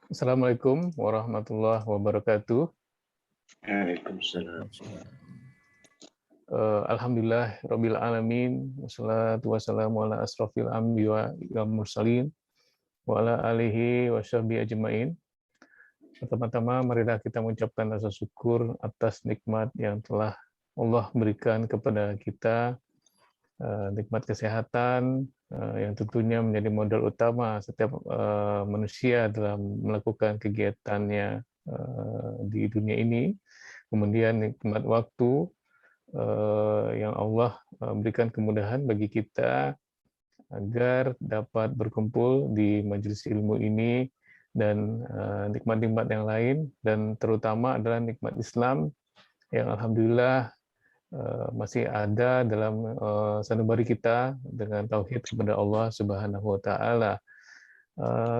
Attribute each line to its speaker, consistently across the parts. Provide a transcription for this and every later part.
Speaker 1: Assalamualaikum warahmatullahi wabarakatuh.
Speaker 2: Waalaikumsalam.
Speaker 1: Alhamdulillah Rabbil Alamin. Wassalatu wassalamu ala asrofil anbiya wal mursalin wa ala alihi wa sahbihi ajma'in. Pertama-tama marilah kita mengucapkan rasa syukur atas nikmat yang telah Allah berikan kepada kita, nikmat kesehatan yang tentunya menjadi modal utama setiap manusia dalam melakukan kegiatannya di dunia ini. Kemudian nikmat waktu yang Allah berikan kemudahan bagi kita agar dapat berkumpul di majelis ilmu ini dan nikmat-nikmat yang lain, dan terutama adalah nikmat Islam yang alhamdulillah masih ada dalam sanubari kita dengan tauhid kepada Allah Subhanahu wa taala.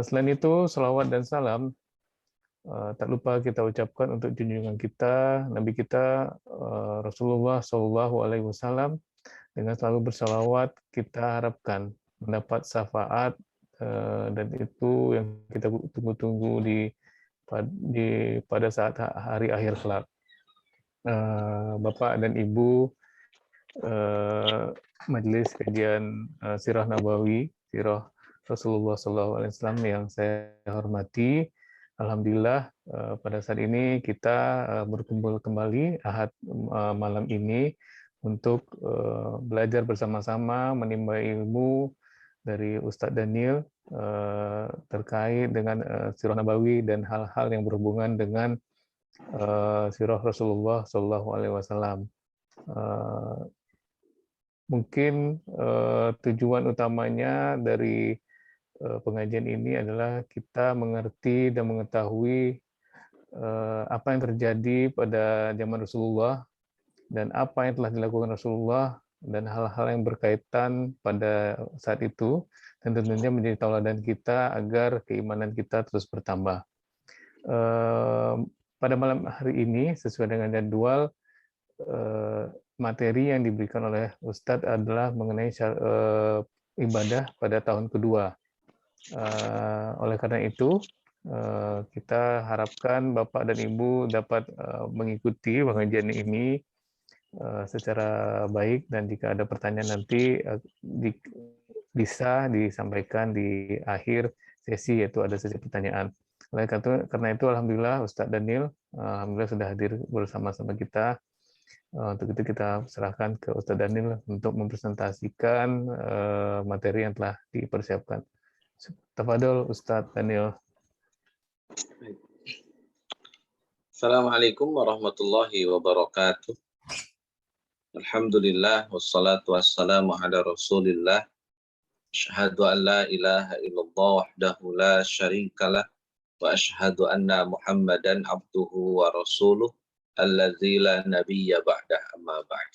Speaker 1: Selain itu, salawat dan salam tak lupa kita ucapkan untuk junjungan kita, Nabi kita Rasulullah Shallallahu Alaihi Wasallam. Dengan selalu bersalawat, kita harapkan mendapat syafaat, dan itu yang kita tunggu-tunggu pada saat hari akhir kelak. Bapak dan Ibu Majelis Kajian Sirah Nabawi, Sirah Rasulullah SAW yang saya hormati, alhamdulillah pada saat ini kita berkumpul kembali Ahad malam ini untuk belajar bersama-sama menimba ilmu dari Ustadz Daniel terkait dengan Sirah Nabawi dan hal-hal yang berhubungan dengan Sirah Rasulullah SAW. Mungkin tujuan utamanya dari pengajian ini adalah kita mengerti dan mengetahui apa yang terjadi pada zaman Rasulullah dan apa yang telah dilakukan Rasulullah dan hal-hal yang berkaitan pada saat itu, dan tentunya menjadi tauladan kita agar keimanan kita terus bertambah. Pada malam hari ini sesuai dengan jadwal, materi yang diberikan oleh Ustadz adalah mengenai ibadah pada tahun kedua. Oleh karena itu, kita harapkan Bapak dan Ibu dapat mengikuti pengajian ini secara baik, dan jika ada pertanyaan nanti bisa disampaikan di akhir sesi, yaitu ada sesi pertanyaan. Oleh karena itu, alhamdulillah Ustadz Daniel alhamdulillah sudah hadir bersama-sama kita. Untuk itu kita serahkan ke Ustadz Daniel untuk mempresentasikan materi yang telah dipersiapkan. Tafadhol Ustadz Daniel.
Speaker 2: Assalamualaikum warahmatullahi wabarakatuh. Alhamdulillah wassalatu wassalamu ala Rasulillah. Asyhadu an la ilaha illallah wahdahu la syarikalah wa asyhadu anna Muhammadan abduhu wa rasuluh alladzi la nabiyya ba'dah, amma ba'd.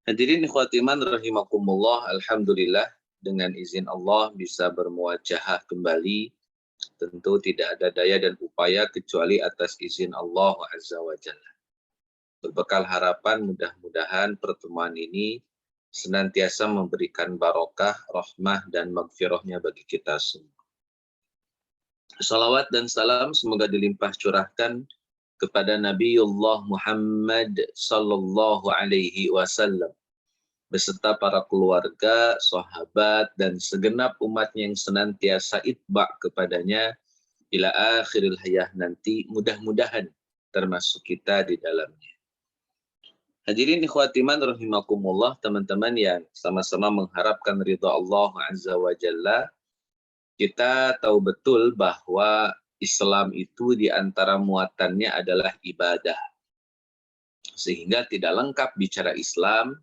Speaker 2: Hadirin ikhwati iman rahimakumullah, alhamdulillah dengan izin Allah bisa bermuajahah kembali. Tentu tidak ada daya dan upaya kecuali atas izin Allah Azza wa Jalla. Berbekal harapan mudah-mudahan pertemuan ini senantiasa memberikan barokah, rahmah, dan magfirahnya bagi kita semua. Salawat dan salam semoga dilimpah curahkan kepada Nabiullah Muhammad sallallahu alaihi wasallam beserta para keluarga, sahabat, dan segenap umatnya yang senantiasa itba kepadanya ila akhiril hayah nanti, mudah-mudahan termasuk kita di dalamnya. Hadirin ikhwatiman rahimakumullah, teman-teman yang sama-sama mengharapkan ridha Allah Azza wa Jalla, kita tahu betul bahwa Islam itu di antara muatannya adalah ibadah. Sehingga tidak lengkap bicara Islam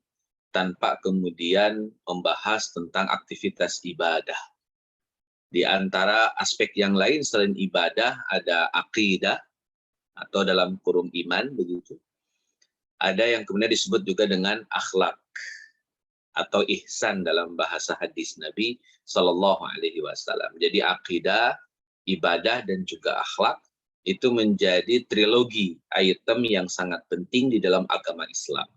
Speaker 2: tanpa kemudian membahas tentang aktivitas ibadah. Di antara aspek yang lain selain ibadah ada akidah atau dalam kurung iman begitu. Ada yang kemudian disebut juga dengan akhlak atau ihsan dalam bahasa hadis Nabi Sallallahu Alaihi Wasallam. Jadi akidah, ibadah, dan juga akhlak itu menjadi trilogi item yang sangat penting di dalam agama Islam.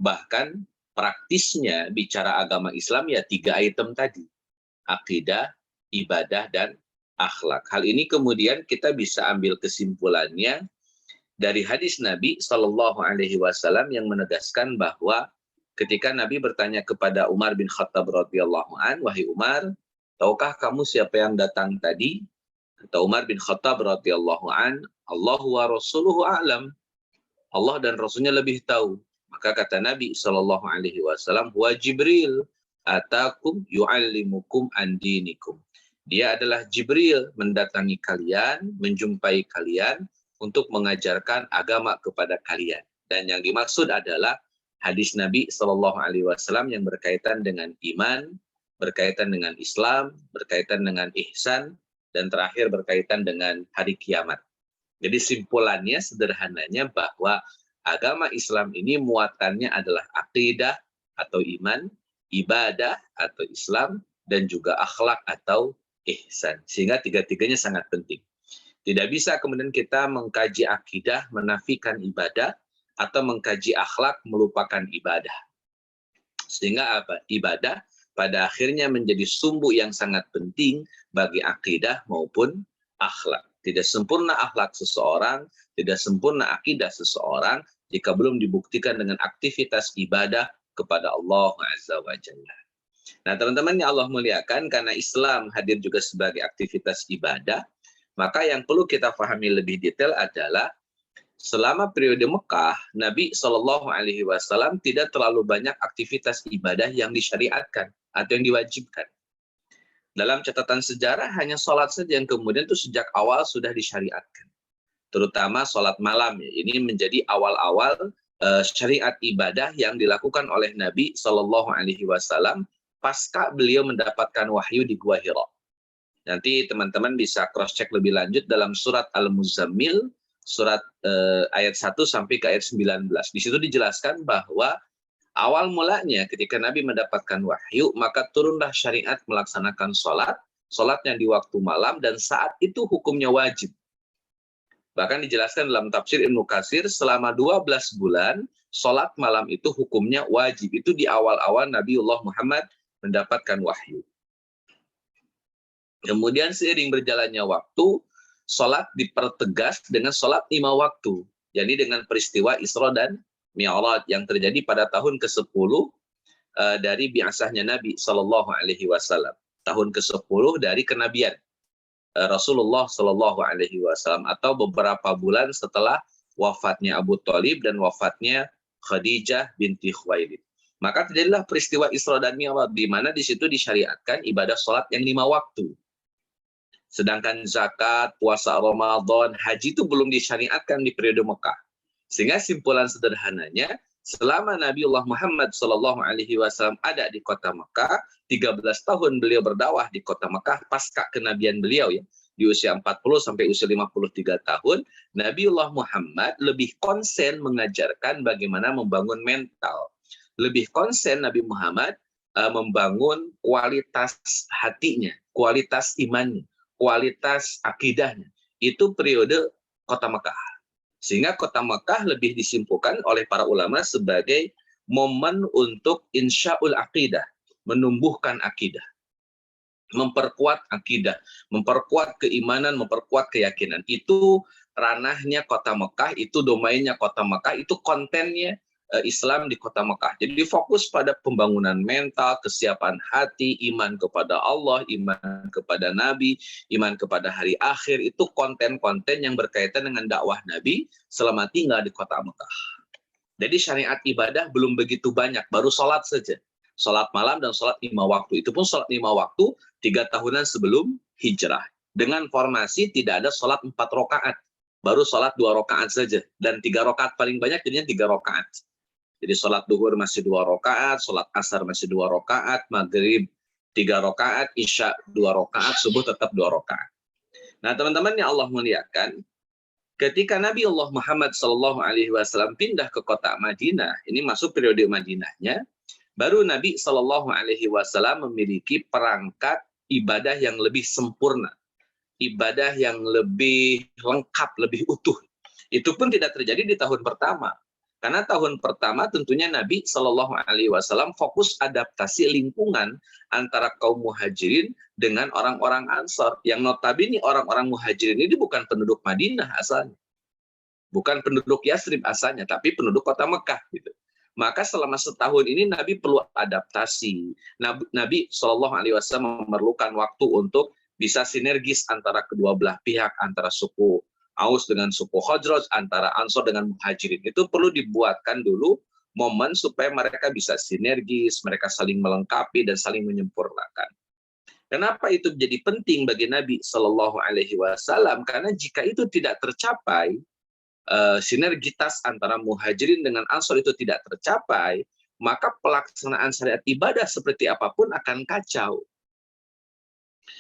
Speaker 2: Bahkan praktisnya bicara agama Islam ya 3 item tadi: akidah, ibadah, dan akhlak. Hal ini kemudian kita bisa ambil kesimpulannya dari hadis Nabi Shallallahu Alaihi Wasallam yang menegaskan bahwa ketika Nabi bertanya kepada Umar bin Khattab radhiyallahu an, wahai Umar, tahukah kamu siapa yang datang tadi? Kata Umar bin Khattab radhiyallahu an, Allahu wa rasuluhu a'lam. Allah dan Rasulnya lebih tahu. Maka kata Nabi Shallallahu Alaihi Wasallam, wa Jibril atakum yu'allimukum an dinikum. Dia adalah Jibril mendatangi kalian, menjumpai kalian untuk mengajarkan agama kepada kalian. Dan yang dimaksud adalah hadis Nabi Shallallahu Alaihi Wasallam yang berkaitan dengan iman, berkaitan dengan Islam, berkaitan dengan ihsan, dan terakhir berkaitan dengan hari kiamat. Jadi simpulannya sederhananya bahwa agama Islam ini muatannya adalah akidah atau iman, ibadah atau Islam, dan juga akhlak atau ihsan. Sehingga tiga-tiganya sangat penting. Tidak bisa kemudian kita mengkaji akidah, menafikan ibadah, atau mengkaji akhlak, melupakan ibadah. Sehingga apa? Ibadah pada akhirnya menjadi sumbu yang sangat penting bagi akidah maupun akhlak. Tidak sempurna akhlak seseorang, tidak sempurna akidah seseorang jika belum dibuktikan dengan aktivitas ibadah kepada Allah Azza wa Jalla. Nah, teman-teman yang Allah muliakan, karena Islam hadir juga sebagai aktivitas ibadah, maka yang perlu kita pahami lebih detail adalah selama periode Mekah, Nabi Shallallahu Alaihi Wasallam tidak terlalu banyak aktivitas ibadah yang disyariatkan atau yang diwajibkan. Dalam catatan sejarah hanya sholat saja yang kemudian itu sejak awal sudah disyariatkan. Terutama sholat malam. Ini menjadi awal-awal syariat ibadah yang dilakukan oleh Nabi Shallallahu Alaihi Wasallam pasca beliau mendapatkan wahyu di Gua Hira. Nanti teman-teman bisa cross-check lebih lanjut dalam surat Al-Muzammil, surat ayat 1 sampai ke ayat 19. Di situ dijelaskan bahwa awal mulanya ketika Nabi mendapatkan wahyu, maka turunlah syariat melaksanakan sholatnya di waktu malam, dan saat itu hukumnya wajib. Bahkan dijelaskan dalam tafsir Ibnu Katsir, selama 12 bulan, sholat malam itu hukumnya wajib. Itu di awal-awal Nabiullah Muhammad mendapatkan wahyu. Kemudian seiring berjalannya waktu, sholat dipertegas dengan sholat 5 waktu. Jadi dengan peristiwa Isra dan Mi'raj yang terjadi pada tahun ke-10 dari bi'asahnya Nabi Shallallahu Alaihi Wasallam. Tahun ke-10 dari kenabian Rasulullah Shallallahu Alaihi Wasallam, atau beberapa bulan setelah wafatnya Abu Thalib dan wafatnya Khadijah binti Khuwailid. Maka terjadilah peristiwa Isra dan Mi'raj, di mana di situ disyariatkan ibadah sholat yang 5 waktu. Sedangkan zakat, puasa Ramadan, haji itu belum disyariatkan di periode Mekah. Sehingga simpulan sederhananya, selama Nabiullah Muhammad SAW ada di kota Mekah, 13 tahun beliau berdakwah di kota Mekah pasca kenabian beliau ya, di usia 40 sampai usia 53 tahun, Nabiullah Muhammad lebih konsen mengajarkan bagaimana membangun mental. Lebih konsen Nabi Muhammad membangun kualitas hatinya, kualitas imannya, kualitas akidahnya. Itu periode kota Mekah. Sehingga kota Mekah lebih disimpulkan oleh para ulama sebagai momen untuk insya'ul aqidah, menumbuhkan akidah, memperkuat akidah, memperkuat keimanan, memperkuat keyakinan. Itu ranahnya kota Mekah, itu domainnya kota Mekah, itu kontennya Islam di kota Mekah. Jadi fokus pada pembangunan mental, kesiapan hati, iman kepada Allah, iman kepada Nabi, iman kepada hari akhir. Itu konten-konten yang berkaitan dengan dakwah Nabi selama tinggal di kota Mekah. Jadi syariat ibadah belum begitu banyak, baru sholat saja. Sholat malam dan sholat 5 waktu. Itu pun sholat 5 waktu 3 tahunan sebelum hijrah. Dengan formasi tidak ada sholat 4 rakaat. Baru sholat 2 rakaat saja. Dan 3 rakaat paling banyak jadinya 3 rakaat. Jadi sholat duhur masih 2 rakaat, sholat asar masih 2 rakaat, maghrib 3 rakaat, isya 2 rakaat, subuh tetap 2 rakaat. Nah teman-teman yang Allah muliakan, ketika Nabi Allah Muhammad SAW pindah ke kota Madinah, ini masuk periode Madinahnya, baru Nabi SAW memiliki perangkat ibadah yang lebih sempurna, ibadah yang lebih lengkap, lebih utuh. Itu pun tidak terjadi di tahun pertama. Karena tahun pertama tentunya Nabi Shallallahu Alaihi Wasallam fokus adaptasi lingkungan antara kaum muhajirin dengan orang-orang Ansor. Yang notabene orang-orang muhajirin ini bukan penduduk Madinah asalnya, bukan penduduk Yasrib asalnya, tapi penduduk kota Mekah gitu. Maka selama setahun ini Nabi perlu adaptasi. Nabi Shallallahu Alaihi Wasallam memerlukan waktu untuk bisa sinergis antara kedua belah pihak, antara suku Aus dengan suku Khazraj, antara Ansor dengan Muhajirin. Itu perlu dibuatkan dulu momen supaya mereka bisa sinergis, mereka saling melengkapi dan saling menyempurnakan. Kenapa itu menjadi penting bagi Nabi Shallallahu Alaihi Wasallam? Karena jika itu tidak tercapai, sinergitas antara Muhajirin dengan Ansor itu tidak tercapai, maka pelaksanaan syariat ibadah seperti apapun akan kacau.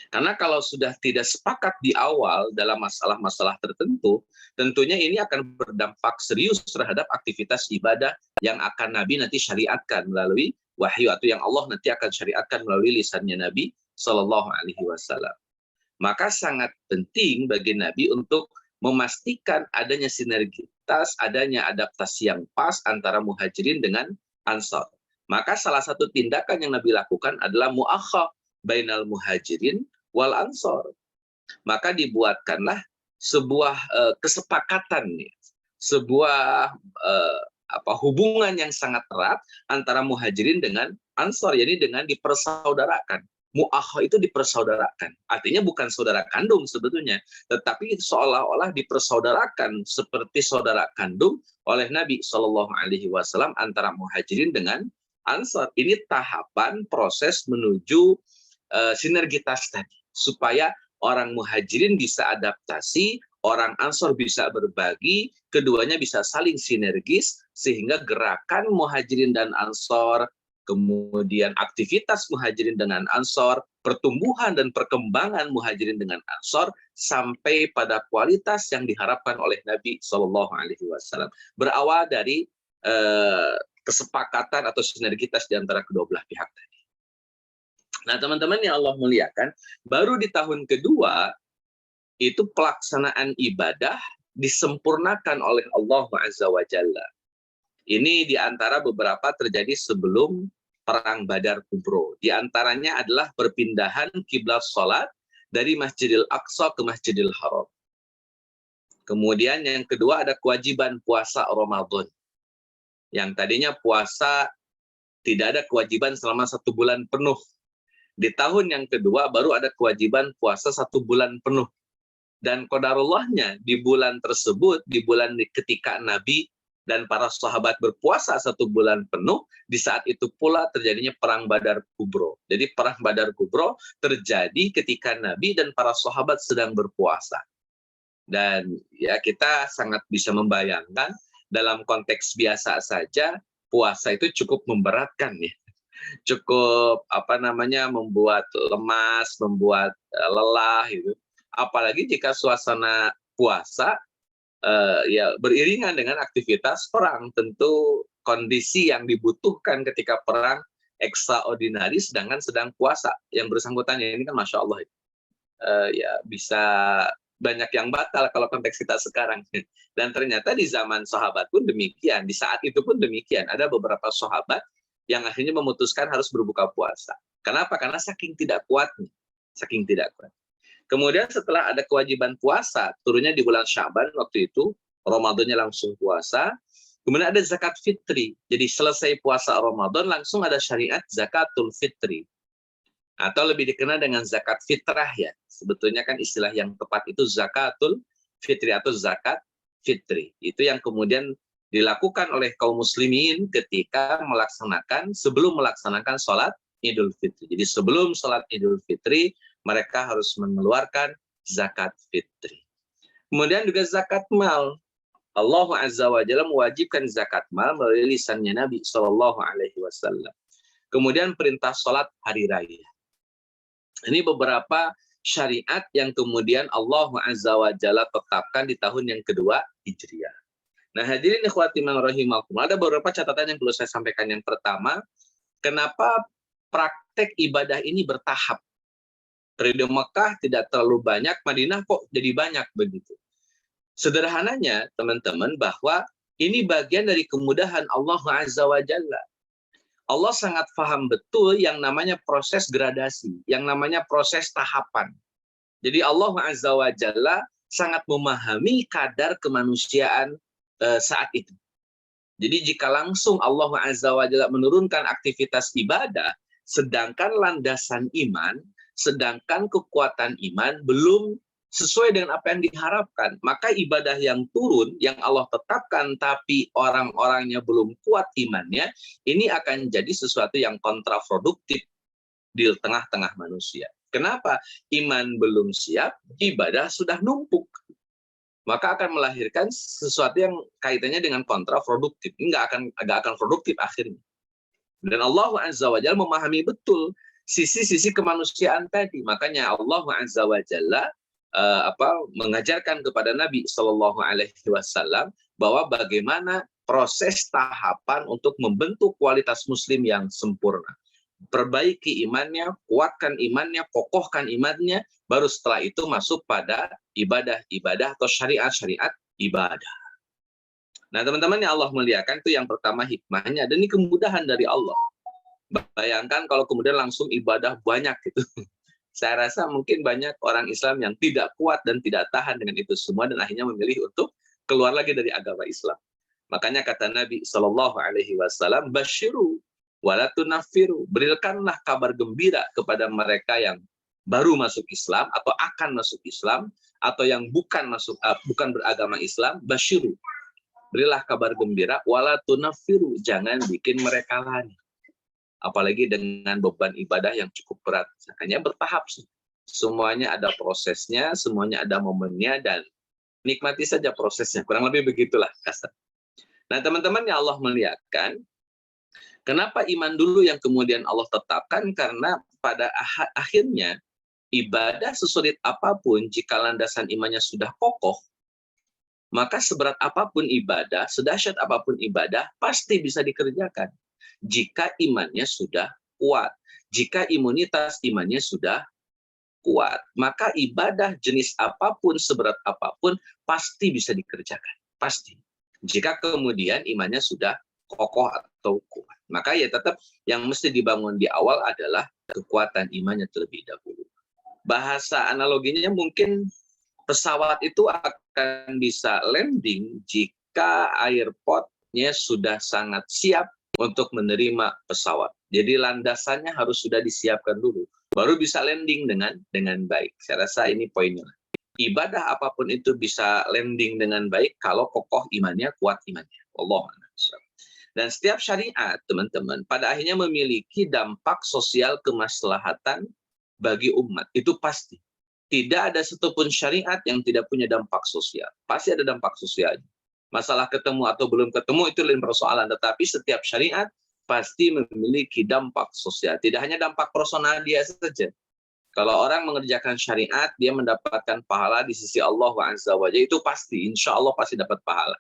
Speaker 2: Karena kalau sudah tidak sepakat di awal dalam masalah-masalah tertentu, tentunya ini akan berdampak serius terhadap aktivitas ibadah yang akan Nabi nanti syariatkan melalui wahyu, atau yang Allah nanti akan syariatkan melalui lisannya Nabi Shallallahu Alaihi Wasallam. Maka sangat penting bagi Nabi untuk memastikan adanya sinergitas, adanya adaptasi yang pas antara Muhajirin dengan Ansor. Maka salah satu tindakan yang Nabi lakukan adalah mu'akha bainal Muhajirin wal Ansor. Maka dibuatkanlah sebuah kesepakatan, sebuah hubungan yang sangat erat antara Muhajirin dengan Ansor, yakni dengan dipersaudarakan. Mu'akha itu dipersaudarakan. Artinya bukan saudara kandung sebetulnya, tetapi seolah-olah dipersaudarakan seperti saudara kandung oleh Nabi Shallallahu Alaihi Wasallam antara Muhajirin dengan Ansor. Ini tahapan proses menuju sinergitas tadi, supaya orang Muhajirin bisa adaptasi, orang Ansor bisa berbagi, keduanya bisa saling sinergis, sehingga gerakan Muhajirin dan Ansor, kemudian aktivitas Muhajirin dengan Ansor, pertumbuhan dan perkembangan Muhajirin dengan Ansor sampai pada kualitas yang diharapkan oleh Nabi Shallallahu Alaihi Wasallam. Berawal dari kesepakatan atau sinergitas di antara kedua belah pihak tadi. Nah, teman-teman yang Allah muliakan, baru di tahun kedua itu pelaksanaan ibadah disempurnakan oleh Allah Azza wa Jalla. Ini di antara beberapa terjadi sebelum Perang Badar Kubro. Di antaranya adalah perpindahan kiblat sholat dari Masjidil Aqsa ke Masjidil Haram. Kemudian yang kedua ada kewajiban puasa Ramadan. Yang tadinya puasa tidak ada kewajiban selama 1 bulan penuh. Di tahun yang kedua baru ada kewajiban puasa 1 bulan penuh. Dan qadarullahnya di bulan tersebut, di bulan ketika Nabi dan para sahabat berpuasa 1 bulan penuh, di saat itu pula terjadinya Perang Badar Kubro. Jadi Perang Badar Kubro terjadi ketika Nabi dan para sahabat sedang berpuasa. Dan ya kita sangat bisa membayangkan dalam konteks biasa saja puasa itu cukup memberatkan ya. Cukup membuat lemas, membuat lelah gitu. Apalagi jika suasana puasa ya beriringan dengan aktivitas perang, tentu kondisi yang dibutuhkan ketika perang extraordinary sedangkan sedang puasa. Yang bersangkutan ini kan Masya Allah ya bisa banyak yang batal kalau konteks kita sekarang. Dan ternyata di zaman sahabat pun demikian, di saat itu pun demikian. Ada beberapa sahabat yang akhirnya memutuskan harus berbuka puasa. Kenapa? Karena saking tidak kuatnya. Saking tidak kuat. Kemudian setelah ada kewajiban puasa, turunnya di bulan Sya'ban waktu itu, Ramadannya langsung puasa. Kemudian ada zakat fitri. Jadi selesai puasa Ramadan, langsung ada syariat zakatul fitri. Atau lebih dikenal dengan zakat fitrah ya. Sebetulnya kan istilah yang tepat itu zakatul fitri atau zakat fitri. Itu yang kemudian dilakukan oleh kaum muslimin ketika sebelum melaksanakan sholat Idul Fitri. Jadi sebelum sholat Idul Fitri, mereka harus mengeluarkan zakat fitri. Kemudian juga zakat mal. Allah Azza wa Jalla mewajibkan zakat mal melalui lisannya Nabi Shallallahu Alaihi Wasallam. Kemudian perintah sholat hari raya. Ini beberapa syariat yang kemudian Allah Azza wa Jalla tetapkan di tahun yang kedua Hijriah. Nah, hadirin ikhwati man rahimakumullah, ada beberapa catatan yang perlu saya sampaikan. Yang pertama, kenapa praktek ibadah ini bertahap? Periode Mekah tidak terlalu banyak, Madinah kok jadi banyak begitu. Sederhananya, teman-teman, bahwa Ini bagian dari kemudahan Allah Azza wa Jalla. Allah sangat paham betul yang namanya proses gradasi, yang namanya proses tahapan. Jadi Allah Azza wa Jalla sangat memahami kadar kemanusiaan saat itu. Jadi jika langsung Allah Azza wa Jalla menurunkan aktivitas ibadah, sedangkan landasan iman, sedangkan kekuatan iman belum sesuai dengan apa yang diharapkan, maka ibadah yang turun, yang Allah tetapkan, tapi orang-orangnya belum kuat imannya, ini akan jadi sesuatu yang kontraproduktif di tengah-tengah manusia. Kenapa? Iman belum siap, ibadah sudah numpuk. Maka akan melahirkan sesuatu yang kaitannya dengan kontraproduktif. Ini nggak akan produktif akhirnya. Dan Allah Azza wa Jalla memahami betul sisi-sisi kemanusiaan tadi. Makanya Allah Azza wa Jalla mengajarkan kepada Nabi Shallallahu Alaihi Wasallam bahwa bagaimana proses tahapan untuk membentuk kualitas Muslim yang sempurna. Perbaiki imannya, kuatkan imannya, kokohkan imannya, baru setelah itu masuk pada ibadah-ibadah atau syariat-syariat ibadah. Nah, teman-teman yang Allah muliakan, itu yang pertama hikmahnya, dan ini kemudahan dari Allah. Bayangkan kalau kemudian langsung ibadah banyak gitu. Saya rasa mungkin banyak orang Islam yang tidak kuat dan tidak tahan dengan itu semua dan akhirnya memilih untuk keluar lagi dari agama Islam. Makanya kata Nabi Shallallahu Alaihi Wasallam, basyiru wala tunaffiru, berikanlah kabar gembira kepada mereka yang baru masuk Islam atau akan masuk Islam atau yang bukan beragama Islam, basyiru, berilah kabar gembira, wala tunaffiru, jangan bikin mereka lari. Apalagi dengan beban ibadah yang cukup berat. Makanya bertahap sih. Semuanya ada prosesnya, semuanya ada momennya, dan nikmati saja prosesnya. Kurang lebih begitulah kasar. Nah, teman-teman yang Allah muliakan, kenapa iman dulu yang kemudian Allah tetapkan? Karena pada akhirnya ibadah sesulit apapun, jika landasan imannya sudah kokoh, maka seberat apapun ibadah, sedahsyat apapun ibadah, pasti bisa dikerjakan. Jika imannya sudah kuat, jika imunitas imannya sudah kuat, maka ibadah jenis apapun, seberat apapun, pasti bisa dikerjakan. Pasti. Jika kemudian imannya sudah kokoh atau kuat. Maka ya tetap yang mesti dibangun di awal adalah kekuatan imannya terlebih dahulu. Bahasa analoginya mungkin pesawat itu akan bisa landing jika airport-nya sudah sangat siap untuk menerima pesawat. Jadi landasannya harus sudah disiapkan dulu, baru bisa landing dengan baik. Saya rasa ini poinnya. Ibadah apapun itu bisa landing dengan baik kalau kokoh imannya, kuat imannya. Allah. Dan setiap syariat, teman-teman, pada akhirnya memiliki dampak sosial kemaslahatan bagi umat. Itu pasti. Tidak ada satupun syariat yang tidak punya dampak sosial. Pasti ada dampak sosialnya. Masalah ketemu atau belum ketemu itu lain persoalan, tetapi setiap syariat pasti memiliki dampak sosial. Tidak hanya dampak personal dia saja. Kalau orang mengerjakan syariat, dia mendapatkan pahala di sisi Allah Azza wa Jalla, itu pasti, insya Allah pasti dapat pahala.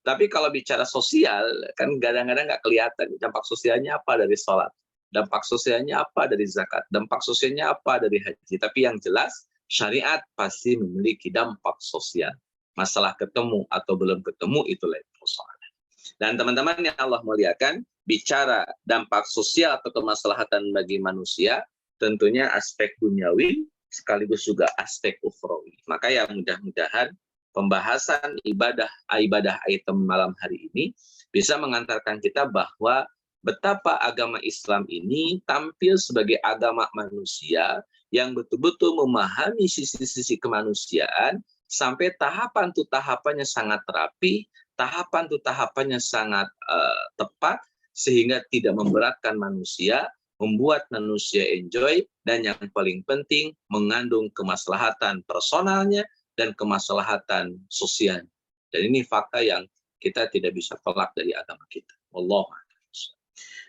Speaker 2: Tapi kalau bicara sosial, kan kadang-kadang nggak kelihatan dampak sosialnya apa dari sholat, dampak sosialnya apa dari zakat, dampak sosialnya apa dari haji. Tapi yang jelas, syariat pasti memiliki dampak sosial. Masalah ketemu atau belum ketemu itu lain persoalan. Dan teman-teman yang Allah muliakan, bicara dampak sosial atau kemaslahatan bagi manusia, tentunya aspek duniawi sekaligus juga aspek ukhrawi. Maka ya mudah-mudahan pembahasan ibadah item malam hari ini bisa mengantarkan kita bahwa betapa agama Islam ini tampil sebagai agama manusia yang betul-betul memahami sisi-sisi kemanusiaan, sampai tahapan tuh tahapannya sangat rapi, tahapan tuh tahapannya sangat tepat, sehingga tidak memberatkan manusia, membuat manusia enjoy, dan yang paling penting mengandung kemaslahatan personalnya dan kemaslahatan sosial. Dan ini fakta yang kita tidak bisa tolak dari agama kita. Allah.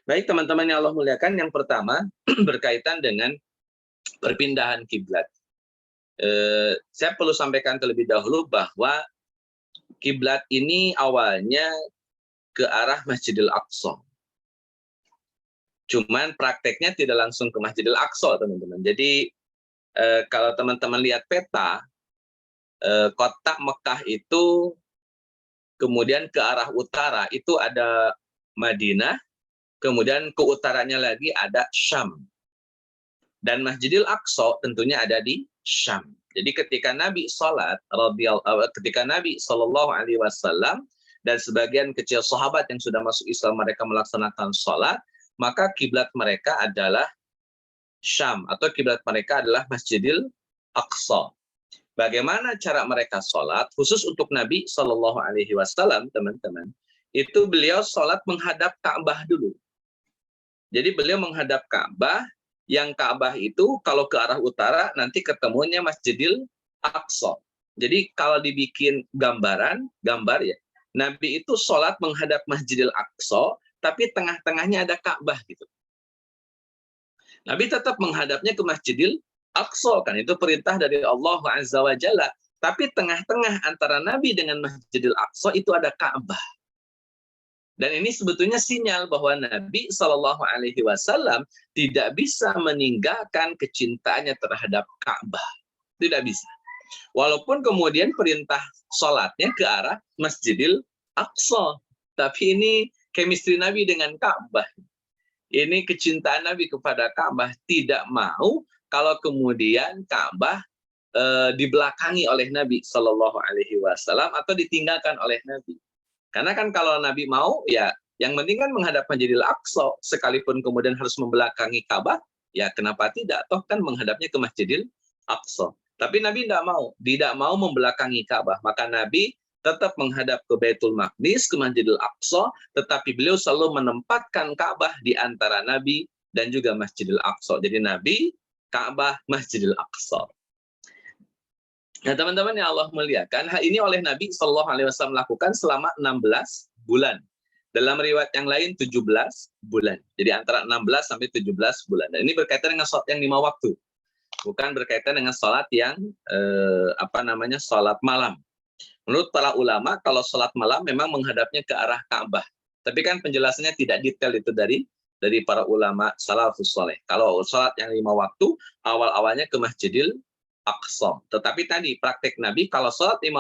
Speaker 2: Baik teman-teman yang Allah muliakan, yang pertama berkaitan dengan perpindahan kiblat. Saya perlu sampaikan terlebih dahulu bahwa kiblat ini awalnya ke arah Masjidil Aqsa. Cuman prakteknya tidak langsung ke Masjidil Aqsa, teman-teman. Jadi kalau teman-teman lihat peta, kota Mekah itu kemudian ke arah utara itu ada Madinah, kemudian ke utaranya lagi ada Syam. Dan Masjidil Aqsa tentunya ada di Syam. Jadi ketika Nabi salat ketika Nabi Shallallahu alaihi wasallam dan sebagian kecil sahabat yang sudah masuk Islam mereka melaksanakan salat, maka kiblat mereka adalah Syam atau kiblat mereka adalah Masjidil Aqsa. Bagaimana cara mereka sholat, khusus untuk Nabi Shallallahu Alaihi Wasallam, teman-teman, itu beliau sholat menghadap Ka'bah dulu. Jadi beliau menghadap Ka'bah, yang Ka'bah itu kalau ke arah utara nanti ketemunya Masjidil Aqsa. Jadi kalau dibikin gambar ya, Nabi itu sholat menghadap Masjidil Aqsa, tapi tengah-tengahnya ada Ka'bah gitu. Nabi tetap menghadapnya ke Masjidil Aqsa, kan itu perintah dari Allah Azza wa Jalla. Tapi tengah-tengah antara Nabi dengan Masjidil Aqsa itu ada Ka'bah. Dan ini sebetulnya sinyal bahwa Nabi Shallallahu Alaihi Wasallam tidak bisa meninggalkan kecintaannya terhadap Ka'bah. Tidak bisa. Walaupun kemudian perintah sholatnya ke arah Masjidil Aqsa. Tapi ini chemistry Nabi dengan Ka'bah. Ini kecintaan Nabi kepada Ka'bah, tidak mau kalau kemudian Ka'bah dibelakangi oleh Nabi Shallallahu Alaihi Wasallam atau ditinggalkan oleh Nabi. Karena kan kalau Nabi mau, ya yang penting kan menghadap Masjidil Aqsa, sekalipun kemudian harus membelakangi Ka'bah, ya kenapa tidak? Toh kan menghadapnya ke Masjidil Aqsa. Tapi Nabi tidak mau membelakangi Ka'bah, maka Nabi tetap menghadap ke Baitul Maqdis, ke Masjidil Aqsa, tetapi beliau selalu menempatkan Ka'bah di antara Nabi dan juga Masjidil Aqsa. Jadi Nabi, Ka'bah, Masjidil Aqsa. Nah, teman-teman yang Allah muliakan, hal ini oleh Nabi Shallallahu Alaihi Wasallam lakukan selama 16 bulan. Dalam riwayat yang lain 17 bulan. Jadi antara 16 sampai 17 bulan. Dan ini berkaitan dengan sholat yang 5 waktu. Bukan berkaitan dengan sholat yang sholat malam. Menurut para ulama, kalau sholat malam memang menghadapnya ke arah Ka'bah. Tapi kan penjelasannya tidak detail itu dari para ulama salafus saleh. Kalau sholat yang 5 waktu, awal-awalnya ke Masjidil Aqsa. Tetapi tadi praktek Nabi, kalau sholat 5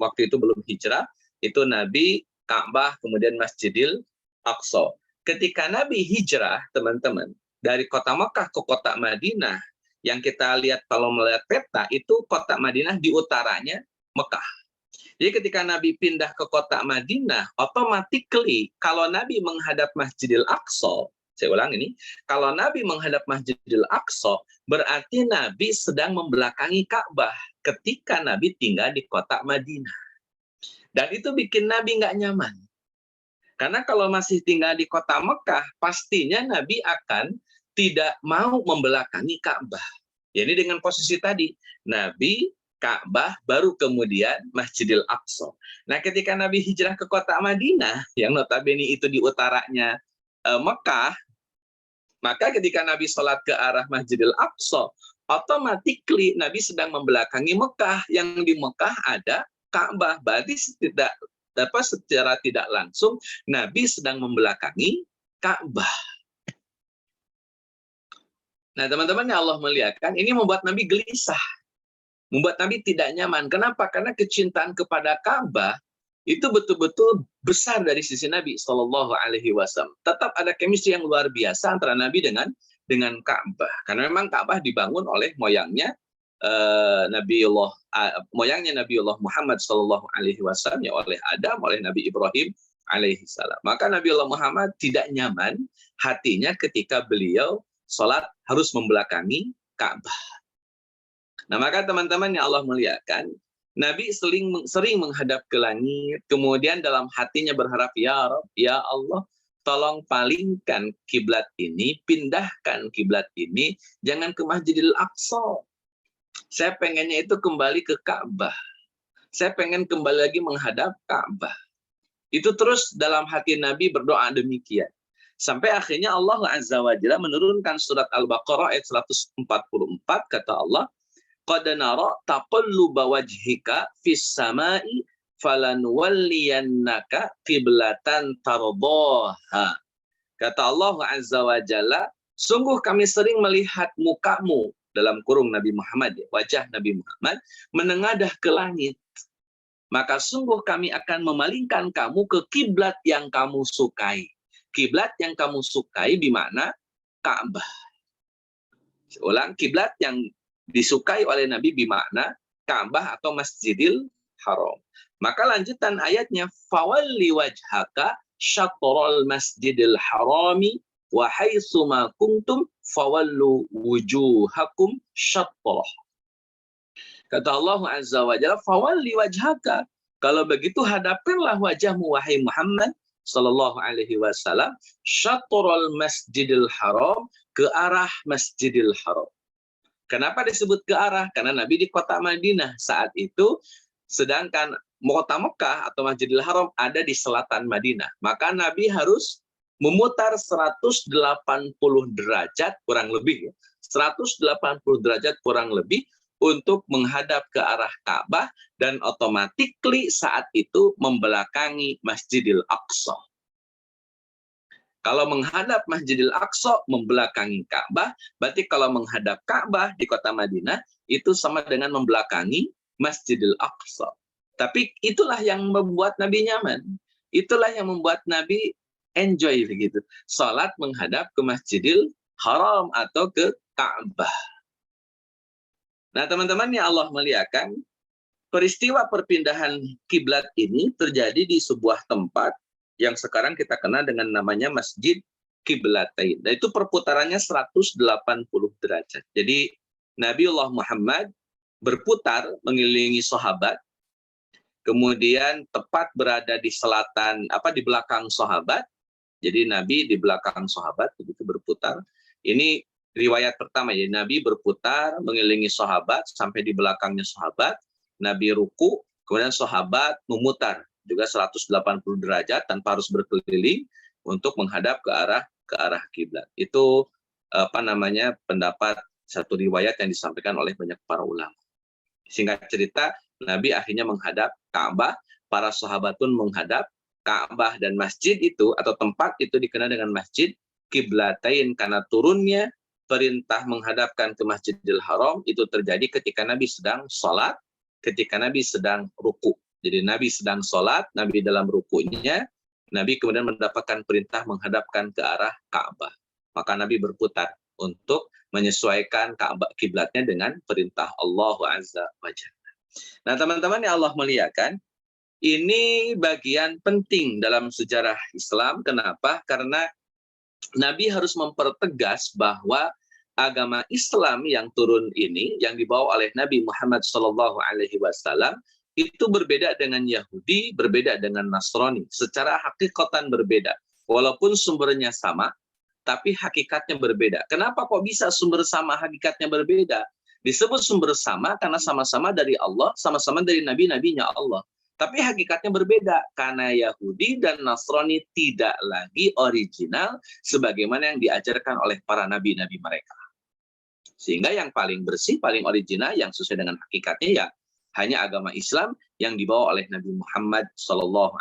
Speaker 2: waktu itu belum hijrah, itu Nabi Ka'bah, kemudian Masjidil Aqsa. Ketika Nabi hijrah, teman-teman, dari kota Mekah ke kota Madinah, yang kita lihat kalau melihat peta, itu kota Madinah di utaranya Mekah. Jadi ketika Nabi pindah ke kota Madinah, automatically kalau Nabi menghadap Masjidil Aqsa, saya ulang ini, kalau Nabi menghadap Masjidil Aqsa, berarti Nabi sedang membelakangi Ka'bah ketika Nabi tinggal di kota Madinah. Dan itu bikin Nabi nggak nyaman. Karena kalau masih tinggal di kota Mekah, pastinya Nabi akan tidak mau membelakangi Ka'bah. Jadi dengan posisi tadi, Nabi, Ka'bah, baru kemudian Masjidil Aqsa. Nah, ketika Nabi hijrah ke kota Madinah, yang notabene itu di utaranya Mekah, maka ketika Nabi sholat ke arah Masjidil Aqsa, automatically Nabi sedang membelakangi Mekah. Yang di Mekah ada Ka'bah. Berarti secara tidak langsung Nabi sedang membelakangi Ka'bah. Nah, teman-teman yang Allah muliakan, ini membuat Nabi gelisah. Membuat Nabi tidak nyaman. Kenapa? Karena kecintaan kepada Ka'bah itu betul-betul besar dari sisi Nabi Shallallahu Alaihi Wasallam. Tetap ada chemistry yang luar biasa antara Nabi dengan Ka'bah. Karena memang Ka'bah dibangun oleh moyangnya Nabiullah Muhammad Shallallahu Alaihi Wasallam, ya, oleh Adam, oleh Nabi Ibrahim alaihi salam. Maka Nabiullah Muhammad tidak nyaman hatinya ketika beliau sholat harus membelakangi Ka'bah. Nah, maka teman-teman yang Allah muliakan, Nabi sering menghadap ke langit, kemudian dalam hatinya berharap, ya Rabb, ya Allah, tolong palingkan kiblat ini, pindahkan kiblat ini, jangan ke Masjidil Aqsa. Saya pengennya itu kembali ke Ka'bah. Saya pengen kembali lagi menghadap Ka'bah. Itu terus dalam hati Nabi berdoa demikian. Sampai akhirnya Allah Azza wa Jalla menurunkan surat Al-Baqarah ayat 144, kata Allah, qad nara taqalluba wajhika fis sama'i falanuwalliyannaka qiblatan tardaha. Kata Allah Azza wa Jalla, sungguh kami sering melihat mukamu, dalam kurung Nabi Muhammad, wajah Nabi Muhammad menengadah ke langit. maka sungguh kami akan memalingkan kamu ke kiblat yang kamu sukai. Kiblat yang kamu sukai bermakna Ka'bah. Ulang, kiblat yang disukai oleh Nabi bermakna Ka'bah atau Masjidil Haram. Maka lanjutan ayatnya, fawalli wajhaka syatrul Masjidil Harami wa haitsu ma kuntum fawallu wujuhakum syatrah. Kata Allah Azza wa Jalla, fawalli wajhaka. Kalau begitu hadapkanlah wajahmu wahai Muhammad sallallahu alaihi wasallam syatrul Masjidil Haram, ke arah Masjidil Haram. Kenapa disebut ke arah? Karena Nabi di kota Madinah saat itu, sedangkan kota Mekah atau Masjidil Haram ada di selatan Madinah. Maka Nabi harus memutar 180 derajat kurang lebih, 180 derajat kurang lebih untuk menghadap ke arah Ka'bah, dan otomatis saat itu membelakangi Masjidil Aqsa. Kalau menghadap Masjidil Aqsa membelakangi Ka'bah, berarti kalau menghadap Ka'bah di kota Madinah itu sama dengan membelakangi Masjidil Aqsa. Tapi itulah yang membuat Nabi nyaman. Itulah yang membuat Nabi enjoy begitu. Salat menghadap ke Masjidil Haram atau ke Ka'bah. Nah, teman-teman yang Allah muliakan, peristiwa perpindahan kiblat ini terjadi di sebuah tempat yang sekarang kita kenal dengan namanya Masjid Qiblatain. Nah, itu perputarannya 180 derajat. Jadi Nabiullah Muhammad berputar mengelilingi sahabat, kemudian tepat berada di selatan, di belakang sahabat. Jadi Nabi di belakang sahabat begitu berputar. Ini riwayat pertama ya, Nabi berputar mengelilingi sahabat sampai di belakangnya sahabat, Nabi ruku, kemudian sahabat memutar juga 180 derajat tanpa harus berkeliling untuk menghadap ke arah kiblat. Itu pendapat satu riwayat yang disampaikan oleh banyak para ulama. Singkat cerita, Nabi akhirnya menghadap Ka'bah, para sahabat pun menghadap Ka'bah, dan masjid itu atau tempat itu dikenal dengan Masjid Qiblatain karena turunnya perintah menghadapkan ke Masjidil Haram itu terjadi ketika Nabi sedang sholat, ketika Nabi sedang ruku. Jadi Nabi sedang sholat, Nabi dalam rukunya, Nabi kemudian mendapatkan perintah menghadapkan ke arah Ka'bah. Maka Nabi berputar untuk menyesuaikan Ka'bah kiblatnya dengan perintah Allah Azza wa Jalla. Nah, teman-teman yang Allah muliakan, ini bagian penting dalam sejarah Islam. Kenapa? Karena Nabi harus mempertegas bahwa agama Islam yang turun ini, yang dibawa oleh Nabi Muhammad SAW, itu berbeda dengan Yahudi, berbeda dengan Nasrani. Secara hakikatan berbeda. Walaupun sumbernya sama, tapi hakikatnya berbeda. Kenapa kok bisa sumber sama, hakikatnya berbeda? Disebut sumber sama karena sama-sama dari Allah, sama-sama dari nabi-nabinya Allah. Tapi hakikatnya berbeda, karena Yahudi dan Nasrani tidak lagi original sebagaimana yang diajarkan oleh para nabi-nabi mereka. Sehingga yang paling bersih, paling original, yang sesuai dengan hakikatnya ya hanya agama Islam yang dibawa oleh Nabi Muhammad SAW.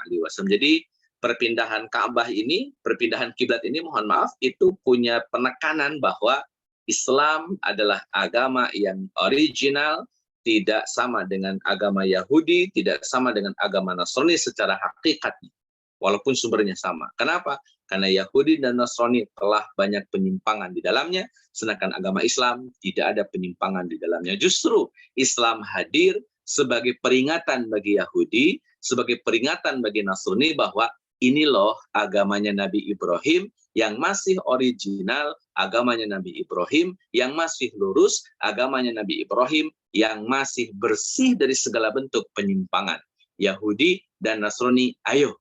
Speaker 2: Jadi perpindahan Ka'bah ini, perpindahan kiblat ini, mohon maaf, itu punya penekanan bahwa Islam adalah agama yang original, tidak sama dengan agama Yahudi, tidak sama dengan agama Nasrani secara hakikatnya, walaupun sumbernya sama. Kenapa? Karena Yahudi dan Nasrani telah banyak penyimpangan di dalamnya, sedangkan agama Islam tidak ada penyimpangan di dalamnya. Justru Islam hadir sebagai peringatan bagi Yahudi, sebagai peringatan bagi Nasrani bahwa ini loh agamanya Nabi Ibrahim yang masih original, agamanya Nabi Ibrahim yang masih lurus, agamanya Nabi Ibrahim yang masih bersih dari segala bentuk penyimpangan. Yahudi dan Nasrani, ayo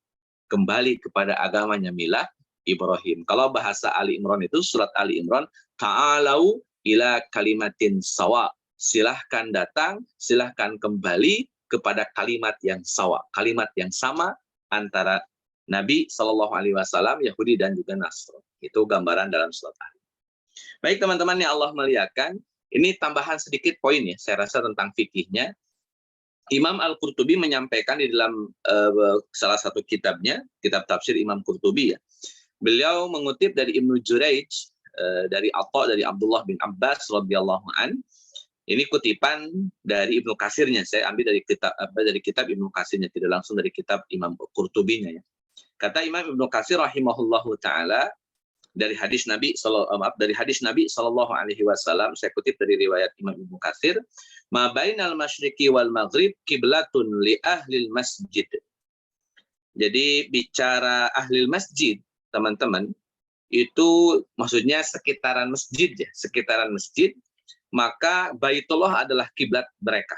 Speaker 2: kembali kepada agamanya milah Ibrahim. Kalau bahasa Ali Imran itu, surat Ali Imran, ta'alau ila kalimatin sawa. Silahkan datang, silahkan kembali kepada kalimat yang sawa, kalimat yang sama antara Nabi SAW, Yahudi dan juga Nasrani. Itu gambaran dalam surat Ali. Baik teman-teman yang Allah muliakan, ini tambahan sedikit poin ya, saya rasa tentang fikihnya. Imam Al-Qurtubi menyampaikan di dalam salah satu kitabnya, kitab tafsir Imam Qurtubi ya. Beliau mengutip dari Ibnu Jurayj, dari Atha, dari Abdullah bin Abbas radhiyallahu an. Ini kutipan dari Ibnu Katsirnya, saya ambil dari kitab Ibnu Katsirnya, tidak langsung dari kitab Imam Qurtubinya ya. Kata Imam Ibnu Katsir rahimahullahu taala, dari hadis Nabi sallallahu alaihi wasallam, saya kutip dari riwayat Imam Ibnu Katsir, ma bainal masyriqi wal maghrib kiblatun li ahlil masjid. Jadi bicara ahlil masjid, teman-teman, itu maksudnya sekitaran masjid ya, sekitaran masjid, maka Baitullah adalah kiblat mereka.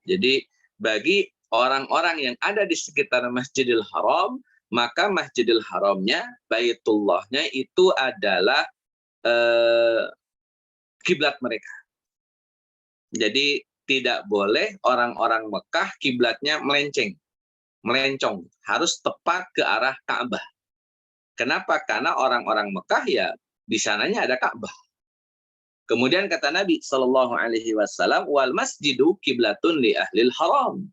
Speaker 2: Jadi bagi orang-orang yang ada di sekitar Masjidil Haram, maka Masjidil Haramnya, Baitullahnya itu adalah kiblat mereka. Jadi tidak boleh orang-orang Mekah kiblatnya melencong, harus tepat ke arah Ka'bah. Kenapa? Karena orang-orang Mekah ya di sananya ada Ka'bah. Kemudian kata Nabi Shallallahu Alaihi Wasallam, wal masjidu kiblatun li ahlil haram.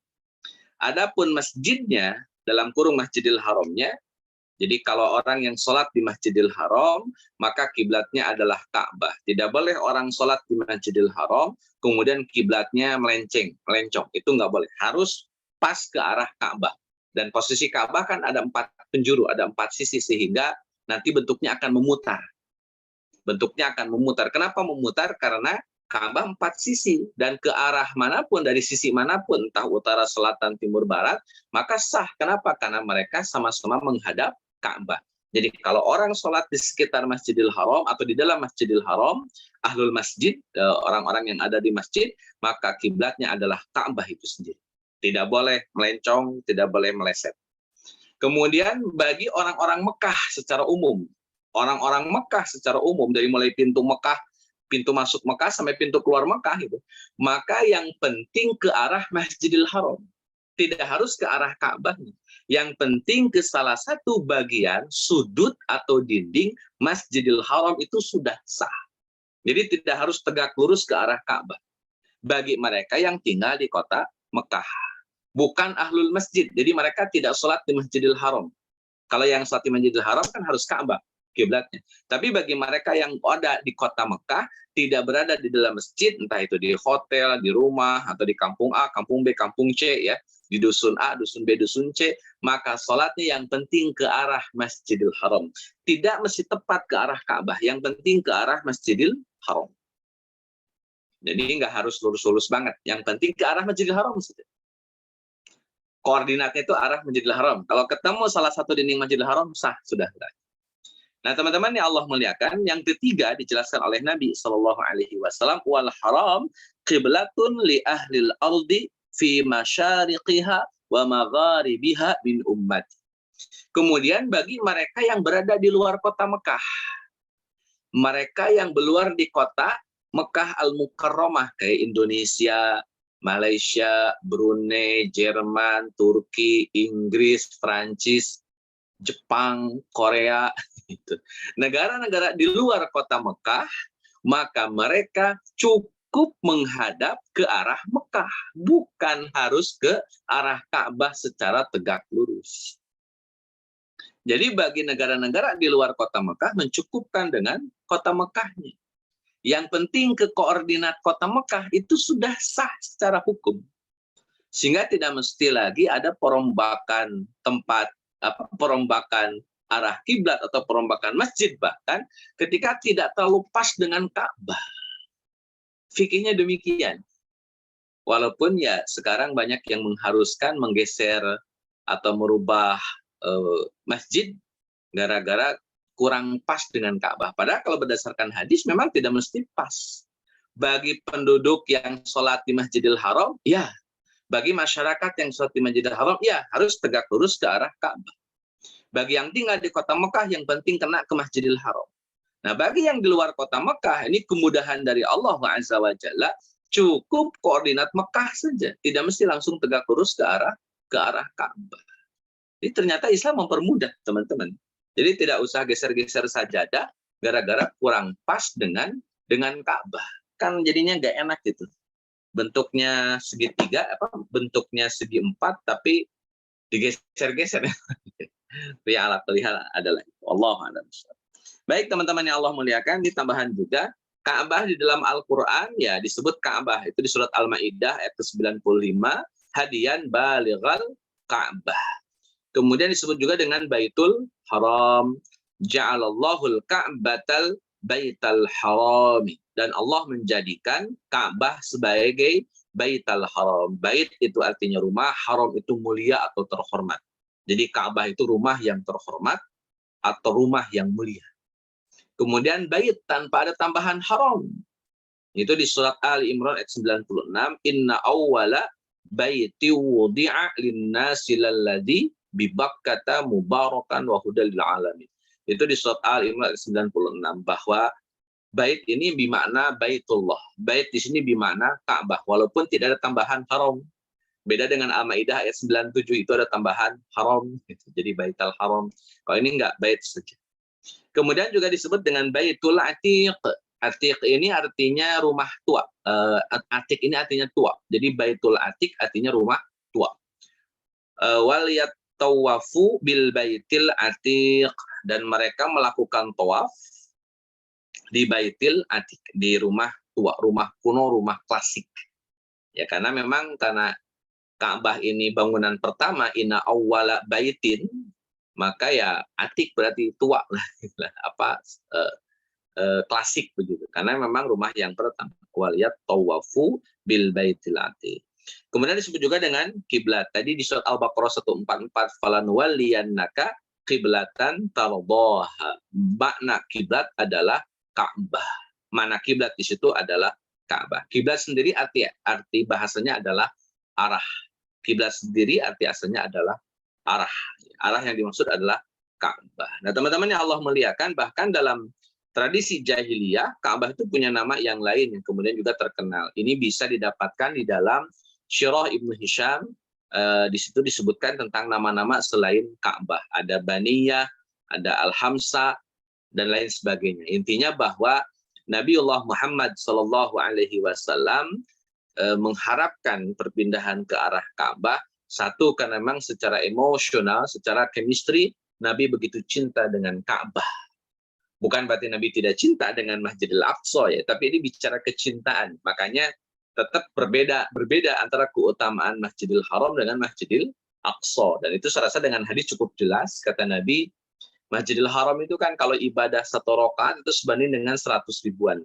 Speaker 2: Adapun masjidnya, dalam kurung Masjidil Haramnya, jadi kalau orang yang sholat di Masjidil Haram, maka kiblatnya adalah Ka'bah. Tidak boleh orang sholat di Masjidil Haram, kemudian kiblatnya melencong. Itu nggak boleh. Harus pas ke arah Ka'bah. Dan posisi Ka'bah kan ada 4 penjuru, ada 4 sisi, sehingga nanti bentuknya akan memutar. Kenapa memutar? Karena Ka'bah 4 sisi, dan ke arah manapun, dari sisi manapun, entah utara, selatan, timur, barat, maka sah. Kenapa? Karena mereka sama-sama menghadap Ka'bah. Jadi kalau orang sholat di sekitar Masjidil Haram atau di dalam Masjidil Haram, ahlul masjid, orang-orang yang ada di masjid, maka kiblatnya adalah Ka'bah itu sendiri. Tidak boleh melencong, tidak boleh meleset. Kemudian bagi orang-orang Mekah secara umum, dari mulai pintu masuk Mekah sampai pintu keluar Mekah itu, maka yang penting ke arah Masjidil Haram, tidak harus ke arah Ka'bah. Yang penting ke salah satu bagian sudut atau dinding Masjidil Haram itu sudah sah. Jadi tidak harus tegak lurus ke arah Ka'bah. Bagi mereka yang tinggal di kota Mekah, bukan ahlul masjid, jadi mereka tidak sholat di Masjidil Haram. Kalau yang sholat di Masjidil Haram kan harus Ka'bah kiblatnya. Tapi bagi mereka yang ada di kota Mekah, tidak berada di dalam masjid, entah itu di hotel, di rumah, atau di kampung A, kampung B, kampung C, ya, di dusun A, dusun B, dusun C, maka sholatnya yang penting ke arah Masjidil Haram. Tidak mesti tepat ke arah Ka'bah, yang penting ke arah Masjidil Haram. Jadi nggak harus lurus-lurus banget, yang penting ke arah Masjidil Haram saja. Koordinatnya itu arah Masjidil Haram. Kalau ketemu salah satu dinding Masjidil Haram, sah, sudah. Nah, teman-teman yang Allah muliakan, yang ketiga dijelaskan oleh Nabi Shallallahu Alaihi Wasallam, wal haram qiblatun li ahlil ardi fi masyariqiha wa magharibiha min ummat. Kemudian bagi mereka yang berada di luar kota Mekah, mereka yang berluar di kota Mekah Al-Mukarramah, kayak Indonesia, Malaysia, Brunei, Jerman, Turki, Inggris, Prancis, Jepang, Korea, negara-negara di luar kota Mekah, maka mereka cukup menghadap ke arah Mekah, bukan harus ke arah Ka'bah secara tegak lurus. Jadi bagi negara-negara di luar kota Mekah mencukupkan dengan kota Mekahnya. Yang penting ke koordinat kota Mekah itu sudah sah secara hukum. Sehingga tidak mesti lagi ada perombakan perombakan arah kiblat atau perombakan masjid, bahkan ketika tidak terlalu pas dengan Ka'bah. Fikihnya demikian. Walaupun ya sekarang banyak yang mengharuskan menggeser atau merubah masjid gara-gara kurang pas dengan Ka'bah. Padahal kalau berdasarkan hadis memang tidak mesti pas. Bagi penduduk yang sholat di Masjidil Haram, ya. Bagi masyarakat yang sholat di Masjidil Haram, ya harus tegak lurus ke arah Ka'bah. Bagi yang tinggal di kota Mekah, yang penting kena ke Masjidil Haram. Nah, bagi yang di luar kota Mekah, ini kemudahan dari Allah Azza wa Jalla, cukup koordinat Mekah saja, tidak mesti langsung tegak lurus ke arah Ka'bah. Jadi ternyata Islam mempermudah, teman-teman. Jadi tidak usah geser-geser sajadah gara-gara kurang pas dengan Ka'bah. Kan jadinya nggak enak gitu. Bentuknya segitiga, bentuknya segi 4, tapi digeser-geser. Ya ala pelihara adalah Allah. Baik teman-teman yang Allah muliakan, ditambahan juga Ka'bah di dalam Al-Quran ya disebut Ka'bah. Itu di surat Al-Ma'idah ayat ke-95. Hadiyan balighal Ka'bah. Kemudian disebut juga dengan Baitul Haram. Ja'alallahul Ka'batal Baital Harami. Dan Allah menjadikan Ka'bah sebagai Baital Haram. Bait itu artinya rumah, haram itu mulia atau terhormat. Jadi Ka'bah itu rumah yang terhormat atau rumah yang mulia. Kemudian bait tanpa ada tambahan haram. Itu di surat Ali Imran ayat 96. Inna awwala baiti wudi'a linnasi lalladzi bibakkata mubarakan wa hudal lil alamin. Itu di surat Ali Imran ayat 96 bahwa bait ini bermakna baitullah. Bait di sini bermakna Ka'bah walaupun tidak ada tambahan haram. Beda dengan Al-Maidah ayat 97 itu ada tambahan haram. Jadi baital haram. Kalau ini enggak, bait saja. Kemudian juga disebut dengan Baitul Atiq. Atiq ini artinya rumah tua. Atiq ini artinya tua. Jadi Baitul Atiq artinya rumah tua. Wal yatawafu bil Baitil Atiq. Dan mereka melakukan tawaf di Baitil Atiq, di rumah tua, rumah kuno, rumah klasik. Ya karena memang karena Ka'bah ini bangunan pertama, inna awwala baitin, maka ya atik berarti tua lah, klasik begitu. Karena memang rumah yang pertama. Waliyat tawafu bil baitil atiq. Kemudian disebut juga dengan kiblat. Tadi di surat Al-Baqarah 144 falanwalliyannaka kiblatan tardaha. Makna kiblat adalah Ka'bah. Mana kiblat di situ adalah Ka'bah. Kiblat sendiri arti bahasanya adalah arah. Kiblat sendiri arti asalnya adalah arah. Arah yang dimaksud adalah Ka'bah. Nah, teman-teman yang Allah muliakan, bahkan dalam tradisi jahiliyah, Ka'bah itu punya nama yang lain yang kemudian juga terkenal. Ini bisa didapatkan di dalam Syirah Ibnu Hisham. Di situ disebutkan tentang nama-nama selain Ka'bah. Ada Baniyah, ada Al-Hamsa, dan lain sebagainya. Intinya bahwa Nabiullah Muhammad SAW mengharapkan perpindahan ke arah Ka'bah. Satu, karena memang secara emosional, secara chemistry, Nabi begitu cinta dengan Ka'bah. Bukan berarti Nabi tidak cinta dengan Masjidil Aqsa ya, tapi ini bicara kecintaan. Makanya tetap berbeda antara keutamaan Masjidil Haram dengan Masjidil Aqsa. Dan itu saya rasa dengan hadis cukup jelas, kata Nabi, Masjidil Haram itu kan kalau ibadah 1 rakaat itu sebanding dengan 100 ribuan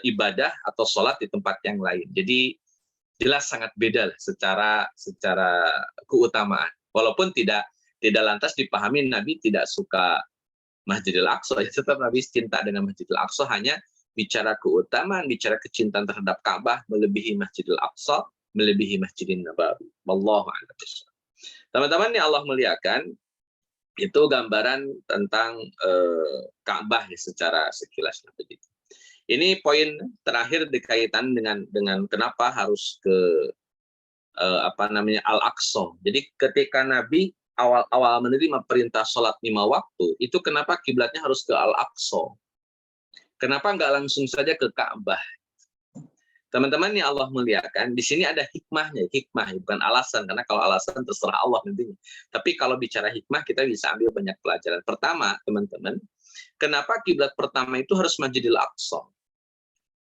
Speaker 2: ibadah atau sholat di tempat yang lain. Jadi jelas sangat beda lah secara keutamaan. Walaupun tidak lantas dipahami Nabi tidak suka Masjidil Aqsa, ya tetap Nabi cinta dengan Masjidil Aqsa, hanya bicara keutamaan, bicara kecintaan terhadap Ka'bah melebihi Masjidil Aqsa, melebihi Masjidin Nabawi. Wallahu a'lam. Teman-teman yang Allah muliakan, itu gambaran tentang Ka'bah ya, secara sekilas begitu. Ini poin terakhir berkaitan dengan kenapa harus ke Al-Aqsa. Jadi ketika Nabi awal menerima perintah sholat 5 waktu, itu kenapa kiblatnya harus ke Al-Aqsa? Kenapa nggak langsung saja ke Ka'bah? Teman-teman yang Allah muliakan, di sini ada hikmahnya, bukan alasan, karena kalau alasan terserah Allah nantinya. Tapi kalau bicara hikmah, kita bisa ambil banyak pelajaran. Pertama, teman-teman, kenapa kiblat pertama itu harus Masjidil Aqsa?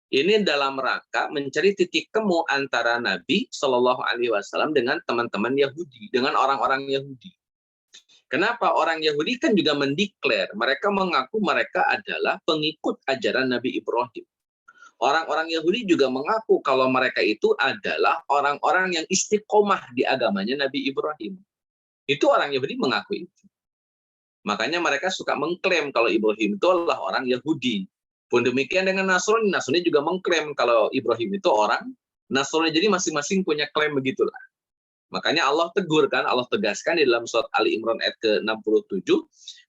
Speaker 2: Ini dalam rangka mencari titik temu antara Nabi Shallallahu Alaihi Wasallam dengan teman-teman Yahudi, dengan orang-orang Yahudi. Kenapa? Orang Yahudi kan juga mendeklar, mereka mengaku mereka adalah pengikut ajaran Nabi Ibrahim. Orang-orang Yahudi juga mengaku kalau mereka itu adalah orang-orang yang istiqomah di agamanya Nabi Ibrahim. Itu orang Yahudi mengaku itu. Makanya mereka suka mengklaim kalau Ibrahim itu adalah orang Yahudi. Pun demikian dengan Nasrani. Nasrani juga mengklaim kalau Ibrahim itu orang Nasrani. Jadi masing-masing punya klaim begitulah. Makanya Allah tegurkan, Allah tegaskan di dalam surat Ali Imran ayat ke-67,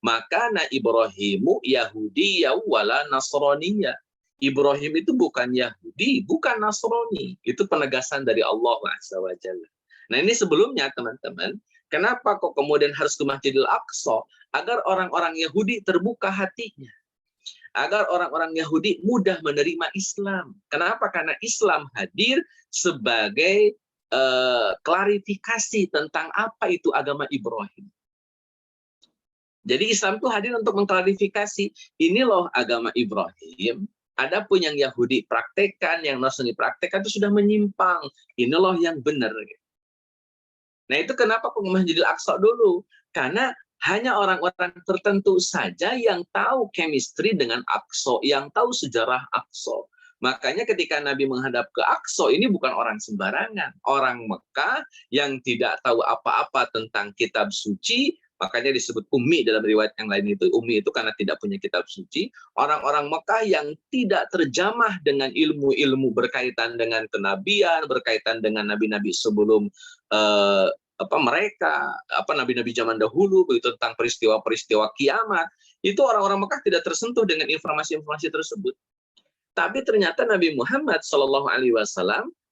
Speaker 2: maka na Ibrahimu Yahudiyya wala Nasraniyya. Ibrahim itu bukan Yahudi, bukan Nasrani. Itu penegasan dari Allah SWT. Nah ini sebelumnya teman-teman, kenapa kok kemudian harus ke Masjidil Aqsa? Agar orang-orang Yahudi terbuka hatinya. Agar orang-orang Yahudi mudah menerima Islam. Kenapa? Karena Islam hadir sebagai klarifikasi tentang apa itu agama Ibrahim. Jadi Islam itu hadir untuk mengklarifikasi, ini loh agama Ibrahim, Adapun yang Yahudi praktekkan, yang Nasrani praktekkan itu sudah menyimpang. Ini loh yang benar. Nah itu kenapa kok Masjidil Aqsa dulu? Karena hanya orang-orang tertentu saja yang tahu chemistry dengan Aqsa, yang tahu sejarah Aqsa. Makanya ketika Nabi menghadap ke Aqsa, ini bukan orang sembarangan. Orang Mekah yang tidak tahu apa-apa tentang kitab suci, makanya disebut ummi dalam riwayat yang lain itu. Ummi itu karena tidak punya kitab suci. Orang-orang Mekah yang tidak terjamah dengan ilmu-ilmu berkaitan dengan kenabian, berkaitan dengan nabi-nabi sebelum nabi-nabi zaman dahulu, begitu tentang peristiwa-peristiwa kiamat, itu orang-orang Mekah tidak tersentuh dengan informasi-informasi tersebut. Tapi ternyata Nabi Muhammad SAW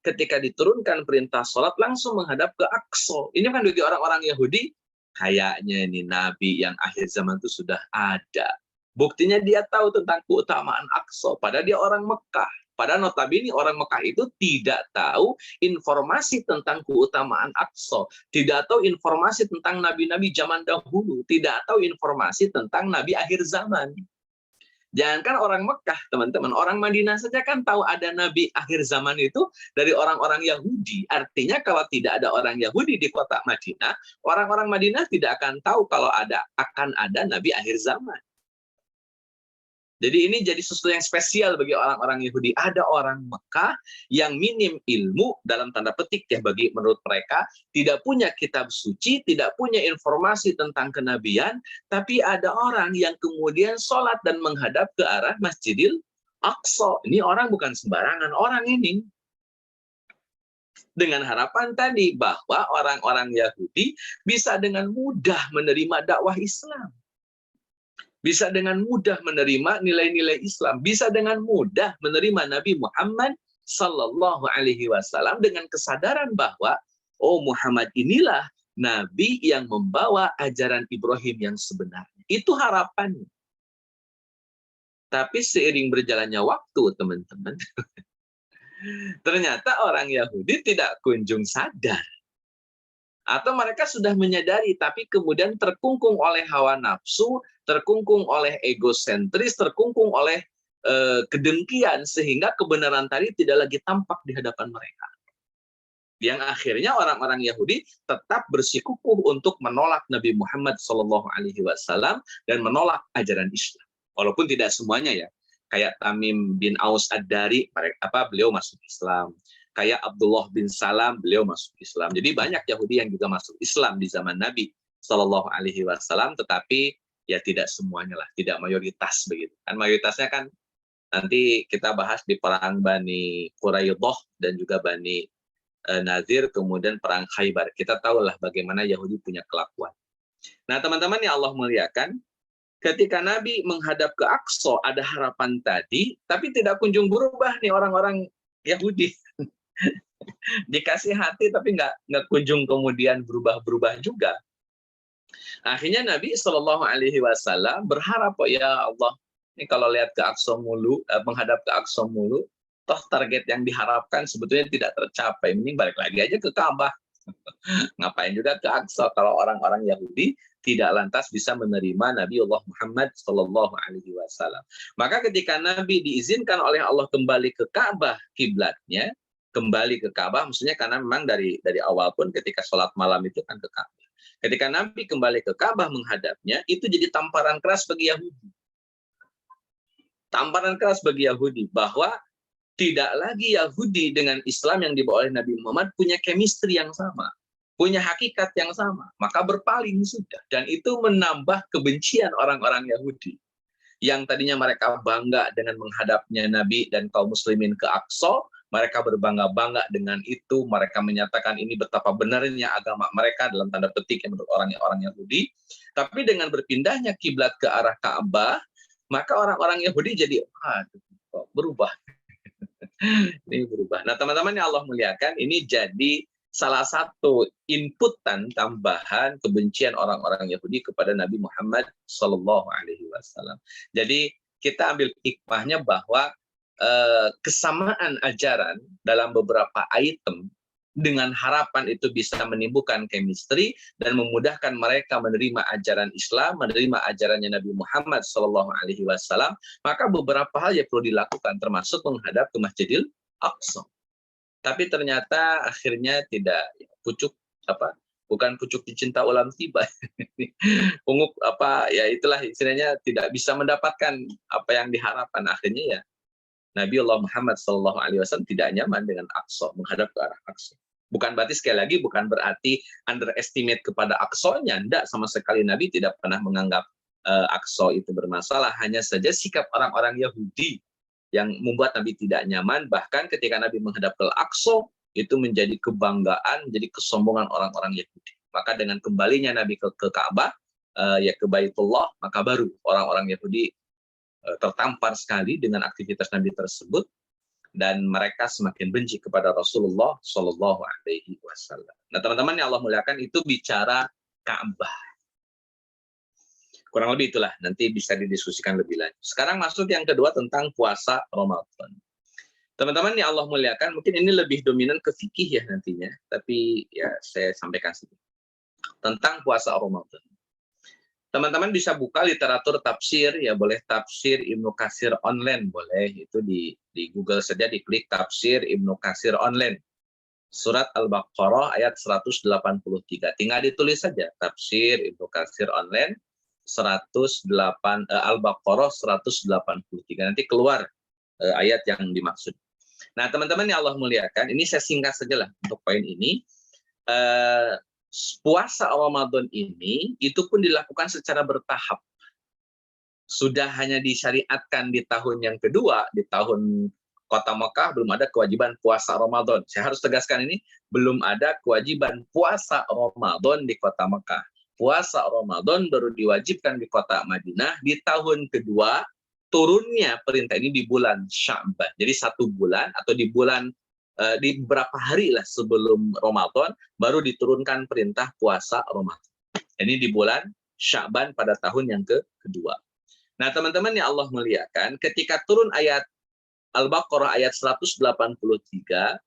Speaker 2: ketika diturunkan perintah sholat langsung menghadap ke Aqsa. Ini kan bagi orang-orang Yahudi, kayaknya ini Nabi yang akhir zaman itu sudah ada. Buktinya dia tahu tentang keutamaan Aqsa, padahal dia orang Mekah. Padahal notabene orang Mekah itu tidak tahu informasi tentang keutamaan Aqsa, tidak tahu informasi tentang nabi-nabi zaman dahulu, tidak tahu informasi tentang nabi akhir zaman. Jangankan orang Mekah, teman-teman, orang Madinah saja kan tahu ada nabi akhir zaman itu dari orang-orang Yahudi. Artinya kalau tidak ada orang Yahudi di kota Madinah, orang-orang Madinah tidak akan tahu kalau akan ada nabi akhir zaman. Jadi ini jadi sesuatu yang spesial bagi orang-orang Yahudi. Ada orang Mekah yang minim ilmu, dalam tanda petik ya bagi menurut mereka, tidak punya kitab suci, tidak punya informasi tentang kenabian, tapi ada orang yang kemudian sholat dan menghadap ke arah Masjidil Aqsa. Ini orang bukan sembarangan orang ini. Dengan harapan tadi bahwa orang-orang Yahudi bisa dengan mudah menerima dakwah Islam. Bisa dengan mudah menerima nilai-nilai Islam, bisa dengan mudah menerima Nabi Muhammad Sallallahu Alaihi Wasallam dengan kesadaran bahwa oh Muhammad inilah Nabi yang membawa ajaran Ibrahim yang sebenarnya. Itu harapannya. Tapi seiring berjalannya waktu, teman-teman, ternyata orang Yahudi tidak kunjung sadar. Atau mereka sudah menyadari, tapi kemudian terkungkung oleh hawa nafsu, terkungkung oleh egosentris, terkungkung oleh kedengkian, sehingga kebenaran tadi tidak lagi tampak di hadapan mereka. Yang akhirnya orang-orang Yahudi tetap bersikukuh untuk menolak Nabi Muhammad SAW dan menolak ajaran Islam. Walaupun tidak semuanya ya. Kayak Tamim bin Aus Ad-Dari, beliau masuk Islam. Kayak Abdullah bin Salam, beliau masuk Islam. Jadi banyak Yahudi yang juga masuk Islam di zaman Nabi Shallallahu Alaihi Wasallam, tetapi ya tidak semuanya lah, tidak mayoritas begitu. Kan mayoritasnya kan nanti kita bahas di perang Bani Quraidah dan juga Bani Nazir, kemudian perang Khaybar. Kita tahulah bagaimana Yahudi punya kelakuan. Nah teman-teman yang Allah muliakan, ketika Nabi menghadap ke Aqsa ada harapan tadi, tapi tidak kunjung berubah nih orang-orang Yahudi. Dikasih hati tapi nggak kunjung kemudian berubah juga. Akhirnya Nabi Shallallahu Alaihi Wasallam berharap, oh ya Allah, ini kalau lihat ke Aqsa mulu, menghadap ke Aqsa mulu, toh target yang diharapkan sebetulnya tidak tercapai. Mending balik lagi aja ke Ka'bah. Ngapain juga ke Aqsa kalau orang-orang Yahudi tidak lantas bisa menerima Nabi Allah Muhammad Shallallahu Alaihi Wasallam. Maka ketika Nabi diizinkan oleh Allah kembali ke Ka'bah kiblatnya, kembali ke Ka'bah, maksudnya karena memang dari awal pun ketika sholat malam itu kan ke Ka'bah. Ketika Nabi kembali ke Ka'bah menghadapnya, itu jadi tamparan keras bagi Yahudi. Tamparan keras bagi Yahudi bahwa tidak lagi Yahudi dengan Islam yang dibawa oleh Nabi Muhammad punya chemistry yang sama, punya hakikat yang sama, maka berpaling sudah. Dan itu menambah kebencian orang-orang Yahudi. Yang tadinya mereka bangga dengan menghadapnya Nabi dan kaum muslimin ke Aqsa, mereka berbangga-bangga dengan itu, mereka menyatakan ini betapa benarnya agama mereka dalam tanda petik yang menurut orang Yahudi. Tapi dengan berpindahnya kiblat ke arah Ka'bah, maka orang-orang Yahudi jadi berubah. Ini berubah. Nah, teman-teman yang Allah muliakan, ini jadi salah satu inputan tambahan kebencian orang-orang Yahudi kepada Nabi Muhammad Sallallahu Alaihi Wasallam. Jadi kita ambil hikmahnya bahwa kesamaan ajaran dalam beberapa item dengan harapan itu bisa menimbulkan chemistry dan memudahkan mereka menerima ajaran Islam, menerima ajarannya Nabi Muhammad SAW, maka beberapa hal yang perlu dilakukan, termasuk menghadap ke Masjidil Aqsa. Tapi ternyata akhirnya tidak bukan pucuk dicinta ulam tiba. Unguk itulah istilahnya, tidak bisa mendapatkan apa yang diharapkan. Akhirnya ya Nabi Allah Muhammad SAW tidak nyaman dengan Aqsa, menghadap ke arah Aqsa. Bukan berarti, sekali lagi, bukan berarti underestimate kepada Aqsa-nya. Tidak, sama sekali Nabi tidak pernah menganggap Aqsa itu bermasalah. Hanya saja sikap orang-orang Yahudi yang membuat Nabi tidak nyaman. Bahkan ketika Nabi menghadap ke Aqsa, itu menjadi kebanggaan, menjadi kesombongan orang-orang Yahudi. Maka dengan kembalinya Nabi ke Ka'bah, ke Baitullah, maka baru orang-orang Yahudi tertampar sekali dengan aktivitas Nabi tersebut, dan mereka semakin benci kepada Rasulullah Shallallahu Alaihi Wasallam. Nah, teman-teman yang Allah muliakan, itu bicara Ka'bah. Kurang lebih itulah, nanti bisa didiskusikan lebih lanjut. Sekarang masuk yang kedua, tentang puasa Ramadan. Teman-teman yang Allah muliakan, mungkin ini lebih dominan ke fikih ya nantinya, tapi ya saya sampaikan sedikit tentang puasa Ramadan. Teman-teman bisa buka literatur tafsir, ya boleh tafsir Ibnu Katsir online, boleh itu di Google saja, diklik tafsir Ibnu Katsir online. Surat Al-Baqarah ayat 183. Tinggal ditulis saja tafsir Ibnu Katsir online Al-Baqarah 183. Nanti keluar ayat yang dimaksud. Nah, teman-teman yang Allah muliakan, ini saya singkat saja lah untuk poin ini. Puasa Ramadan ini itu pun dilakukan secara bertahap. Sudah hanya disyariatkan di tahun yang kedua, di tahun Kota Mekah belum ada kewajiban puasa Ramadan. Saya harus tegaskan ini, belum ada kewajiban puasa Ramadan di Kota Mekah. Puasa Ramadan baru diwajibkan di Kota Madinah di tahun kedua, turunnya perintah ini di bulan Sya'ban. Jadi 1 bulan atau di bulan di beberapa hari lah sebelum Ramadan baru diturunkan perintah puasa Ramadan. Ini di bulan Sya'ban pada tahun yang kedua. Nah, teman-teman yang Allah muliakan, ketika turun ayat Al-Baqarah ayat 183,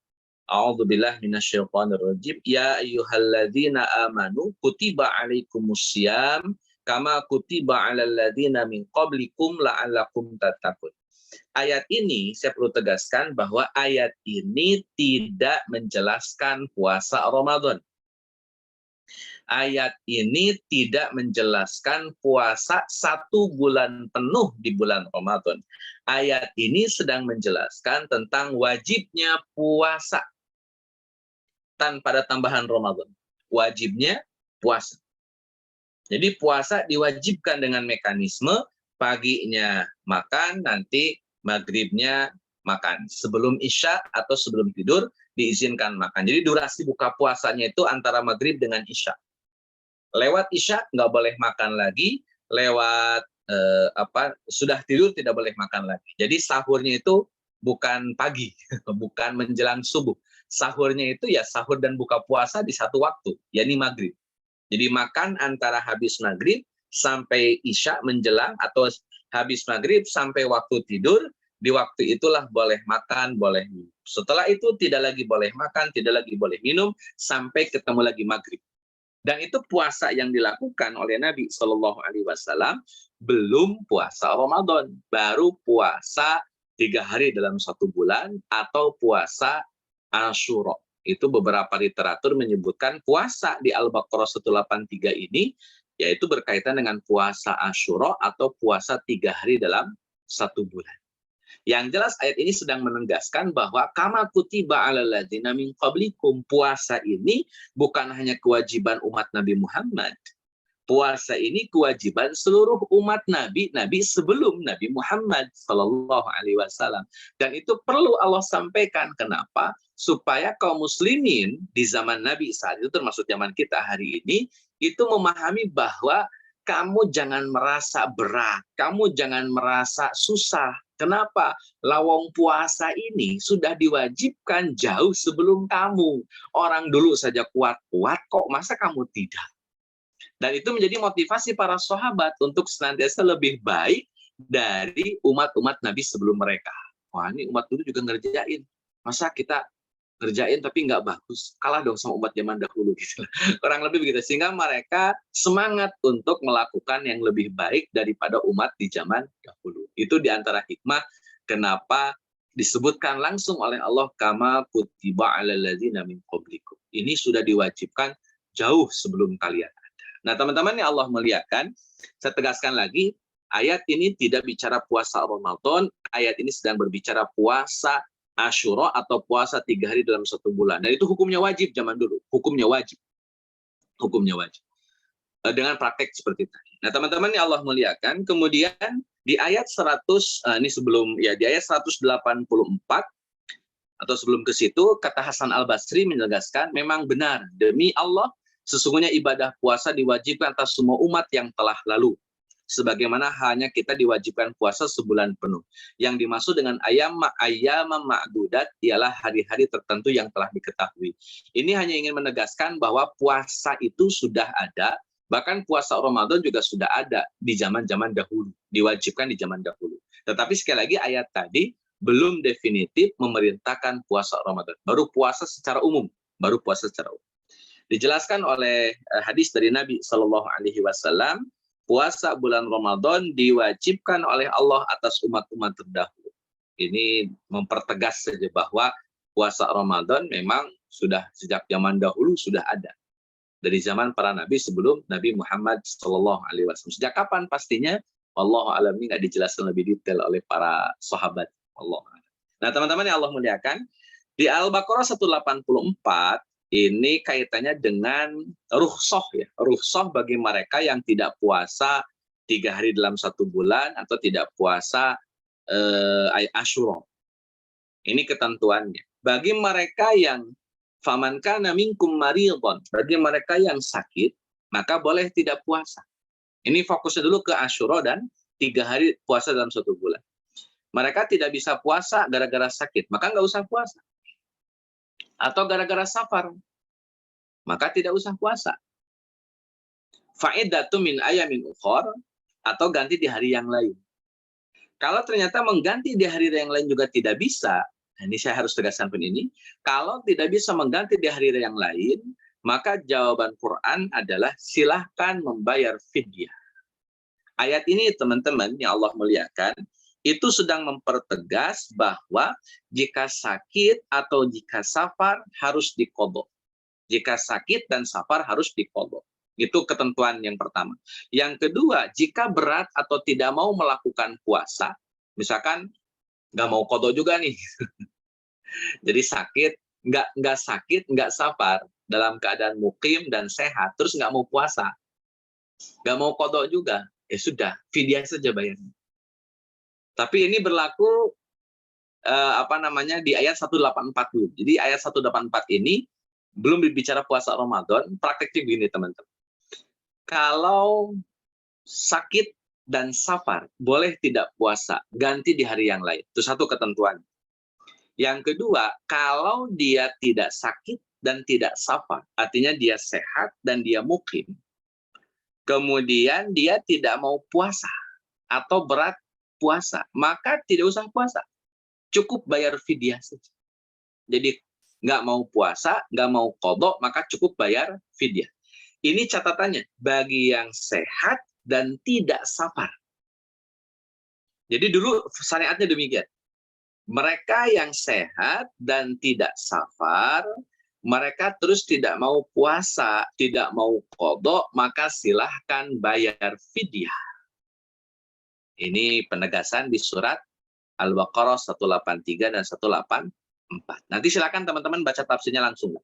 Speaker 2: A'udzubillahi minasyaitonirrajim, ya ayyuhalladzina amanu kutiba alaikumussyam kama kutiba alal ladzina min qablikum la'allakum tattaqun. Ayat ini saya perlu tegaskan bahwa ayat ini tidak menjelaskan puasa Ramadan. Ayat ini tidak menjelaskan puasa 1 bulan penuh di bulan Ramadan. Ayat ini sedang menjelaskan tentang wajibnya puasa tanpa ada tambahan Ramadan. Wajibnya puasa. Jadi puasa diwajibkan dengan mekanisme paginya makan, nanti maghribnya makan. Sebelum Isya atau sebelum tidur diizinkan makan. Jadi durasi buka puasanya itu antara maghrib dengan Isya. Lewat Isya nggak boleh makan lagi, lewat sudah tidur tidak boleh makan lagi. Jadi sahurnya itu bukan pagi, bukan menjelang subuh. Sahurnya itu ya sahur dan buka puasa di satu waktu, yakni maghrib. Jadi makan antara habis maghrib sampai Isya menjelang, atau habis maghrib sampai waktu tidur, di waktu itulah boleh makan, boleh minum. Setelah itu tidak lagi boleh makan, tidak lagi boleh minum, sampai ketemu lagi maghrib. Dan itu puasa yang dilakukan oleh Nabi SAW belum puasa Ramadan. Baru puasa 3 hari dalam 1 bulan, atau puasa Asyura. Itu beberapa literatur menyebutkan puasa di Al-Baqarah 183 ini yaitu berkaitan dengan puasa Asyura atau puasa 3 hari dalam 1 bulan. Yang jelas ayat ini sedang menegaskan bahwa kama kutiba alal ladzina min qablikum, puasa ini bukan hanya kewajiban umat Nabi Muhammad. Puasa ini kewajiban seluruh umat Nabi sebelum Nabi Muhammad sallallahu alaihi wasallam. Dan itu perlu Allah sampaikan. Kenapa? Supaya kaum muslimin di zaman Nabi saat itu, termasuk zaman kita hari ini, itu memahami bahwa kamu jangan merasa berat, kamu jangan merasa susah. Kenapa? Lawang puasa ini sudah diwajibkan jauh sebelum kamu. Orang dulu saja kuat-kuat, kok masa kamu tidak? Dan itu menjadi motivasi para sahabat untuk senantiasa lebih baik dari umat-umat Nabi sebelum mereka. Wah, ini umat dulu juga ngerjain. Masa kita ngerjain tapi nggak bagus, kalah dong sama umat zaman dahulu gitu. Kurang lebih begitu. Sehingga mereka semangat untuk melakukan yang lebih baik daripada umat di zaman dahulu. Itu diantara hikmah kenapa disebutkan langsung oleh Allah kama kutiba 'alal ladzina min qablikum. Ini sudah diwajibkan jauh sebelum kalian ada. Nah, teman-teman yang Allah muliakan, saya tegaskan lagi, ayat ini tidak bicara puasa Ramadan, ayat ini sedang berbicara puasa Asyura atau puasa 3 hari dalam 1 bulan. Dan itu hukumnya wajib zaman dulu, hukumnya wajib. Hukumnya wajib. Dengan praktek seperti tadi. Nah, teman-teman yang Allah muliakan, kemudian di ayat 100 ini sebelum ya di ayat 184 atau sebelum ke situ, kata Hasan Al-Basri menegaskan memang benar demi Allah sesungguhnya ibadah puasa diwajibkan atas semua umat yang telah lalu. Sebagaimana hanya kita diwajibkan puasa sebulan penuh. Yang dimaksud dengan ayyam ma'dudat ialah hari-hari tertentu yang telah diketahui. Ini hanya ingin menegaskan bahwa puasa itu sudah ada, bahkan puasa Ramadan juga sudah ada di zaman-zaman dahulu, diwajibkan di zaman dahulu. Tetapi sekali lagi ayat tadi belum definitif memerintahkan puasa Ramadan. Baru puasa secara umum, baru puasa secara umum. Dijelaskan oleh hadis dari Nabi Shallallahu Alaihi Wasallam, puasa bulan Ramadan diwajibkan oleh Allah atas umat-umat terdahulu. Ini mempertegas saja bahwa puasa Ramadan memang sudah sejak zaman dahulu sudah ada. Dari zaman para nabi sebelum Nabi Muhammad Shallallahu Alaihi Wasallam. Sejak kapan pastinya? Wallahu a'lam, ini nggak dijelaskan lebih detail oleh para sahabat. Allah. Nah, teman-teman yang Allah muliakan, di Al-Baqarah 184 ini kaitannya dengan rukhsah ya. Rukhsah bagi mereka yang tidak puasa 3 hari dalam 1 bulan atau tidak puasa Asyura. Ini ketentuannya. Bagi mereka yang faman kana minkum maridhan, bagi mereka yang sakit, maka boleh tidak puasa. Ini fokusnya dulu ke Asyura dan 3 hari puasa dalam 1 bulan. Mereka tidak bisa puasa gara-gara sakit, maka nggak usah puasa. Atau gara-gara safar, maka tidak usah puasa. Fa'idatu min ayamin ukhor, atau ganti di hari yang lain. Kalau ternyata mengganti di hari yang lain juga tidak bisa, ini saya harus tegaskan pun ini, kalau tidak bisa mengganti di hari yang lain, maka jawaban Quran adalah silahkan membayar fidyah. Ayat ini teman-teman yang Allah muliakan, itu sedang mempertegas bahwa jika sakit atau jika safar harus diqadha. Jika sakit dan safar harus diqadha. Itu ketentuan yang pertama. Yang kedua, jika berat atau tidak mau melakukan puasa, misalkan nggak mau qadha juga nih. Jadi sakit, nggak sakit, nggak safar, dalam keadaan mukim dan sehat, terus nggak mau puasa, nggak mau qadha juga, ya sudah, fidyah saja bayarnya. Tapi ini berlaku di ayat 184 dulu. Jadi ayat 184 ini belum berbicara puasa Ramadan, prakteknya begini teman-teman. Kalau sakit dan safar boleh tidak puasa, ganti di hari yang lain. Itu satu ketentuan. Yang kedua, kalau dia tidak sakit dan tidak safar, artinya dia sehat dan dia mukim, kemudian dia tidak mau puasa atau berat puasa, maka tidak usah puasa. Cukup bayar fidyah saja. Jadi nggak mau puasa, nggak mau qadha, maka cukup bayar fidyah. Ini catatannya, bagi yang sehat dan tidak safar. Jadi dulu syariatnya demikian. Mereka yang sehat dan tidak safar, mereka terus tidak mau puasa, tidak mau qadha, maka silahkan bayar fidyah. Ini penegasan di surat Al-Baqarah 183 dan 184. Nanti silakan teman-teman baca tafsirnya langsung.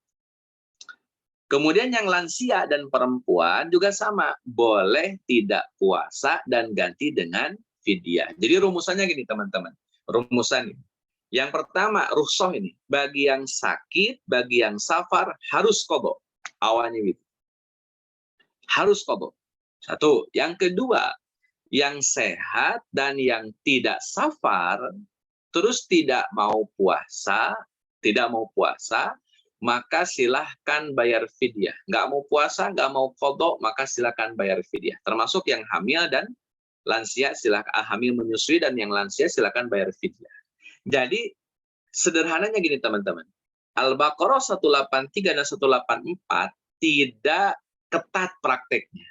Speaker 2: Kemudian yang lansia dan perempuan juga sama, boleh tidak puasa dan ganti dengan fidyah. Jadi rumusannya gini teman-teman, rumusannya. Yang pertama, rukhsah ini, bagi yang sakit, bagi yang safar harus qadha. Awalnya gitu. Harus qadha. Satu. Yang kedua, yang sehat dan yang tidak safar, terus tidak mau puasa, maka silahkan bayar fidyah. Nggak mau puasa, nggak mau qadha, maka silahkan bayar fidyah. Termasuk yang hamil dan lansia, silahkan hamil menyusui dan yang lansia silahkan bayar fidyah. Jadi sederhananya gini teman-teman, Al-Baqarah 183 dan 184 tidak ketat prakteknya.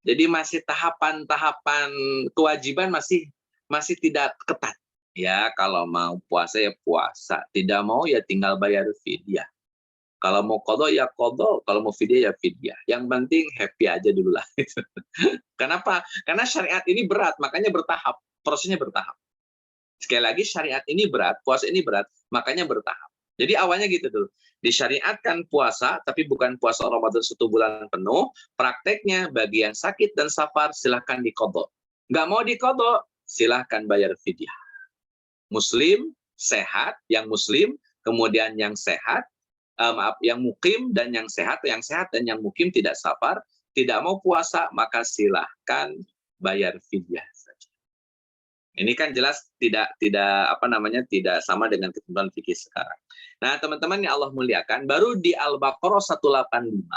Speaker 2: Jadi masih tahapan-tahapan kewajiban masih tidak ketat. Ya, kalau mau puasa ya puasa, tidak mau ya tinggal bayar fidyah. Kalau mau qadha ya qadha, kalau mau fidyah ya fidyah. Yang penting happy aja dulu lah. Kenapa? Karena syariat ini berat, makanya bertahap, prosesnya bertahap. Sekali lagi syariat ini berat, puasa ini berat, makanya bertahap. Jadi awalnya gitu dulu. Disyariatkan puasa, tapi bukan puasa Ramadan 1 bulan penuh. Prakteknya bagi yang sakit dan safar silahkan diqadha. Nggak mau diqadha, silahkan bayar fidyah. Muslim sehat, yang muslim, kemudian yang sehat, yang mukim dan yang sehat dan yang mukim tidak safar, tidak mau puasa, maka silahkan bayar fidyah saja. Ini kan jelas tidak sama dengan ketentuan fikih sekarang. Nah, teman-teman yang Allah muliakan, baru di Al-Baqarah 185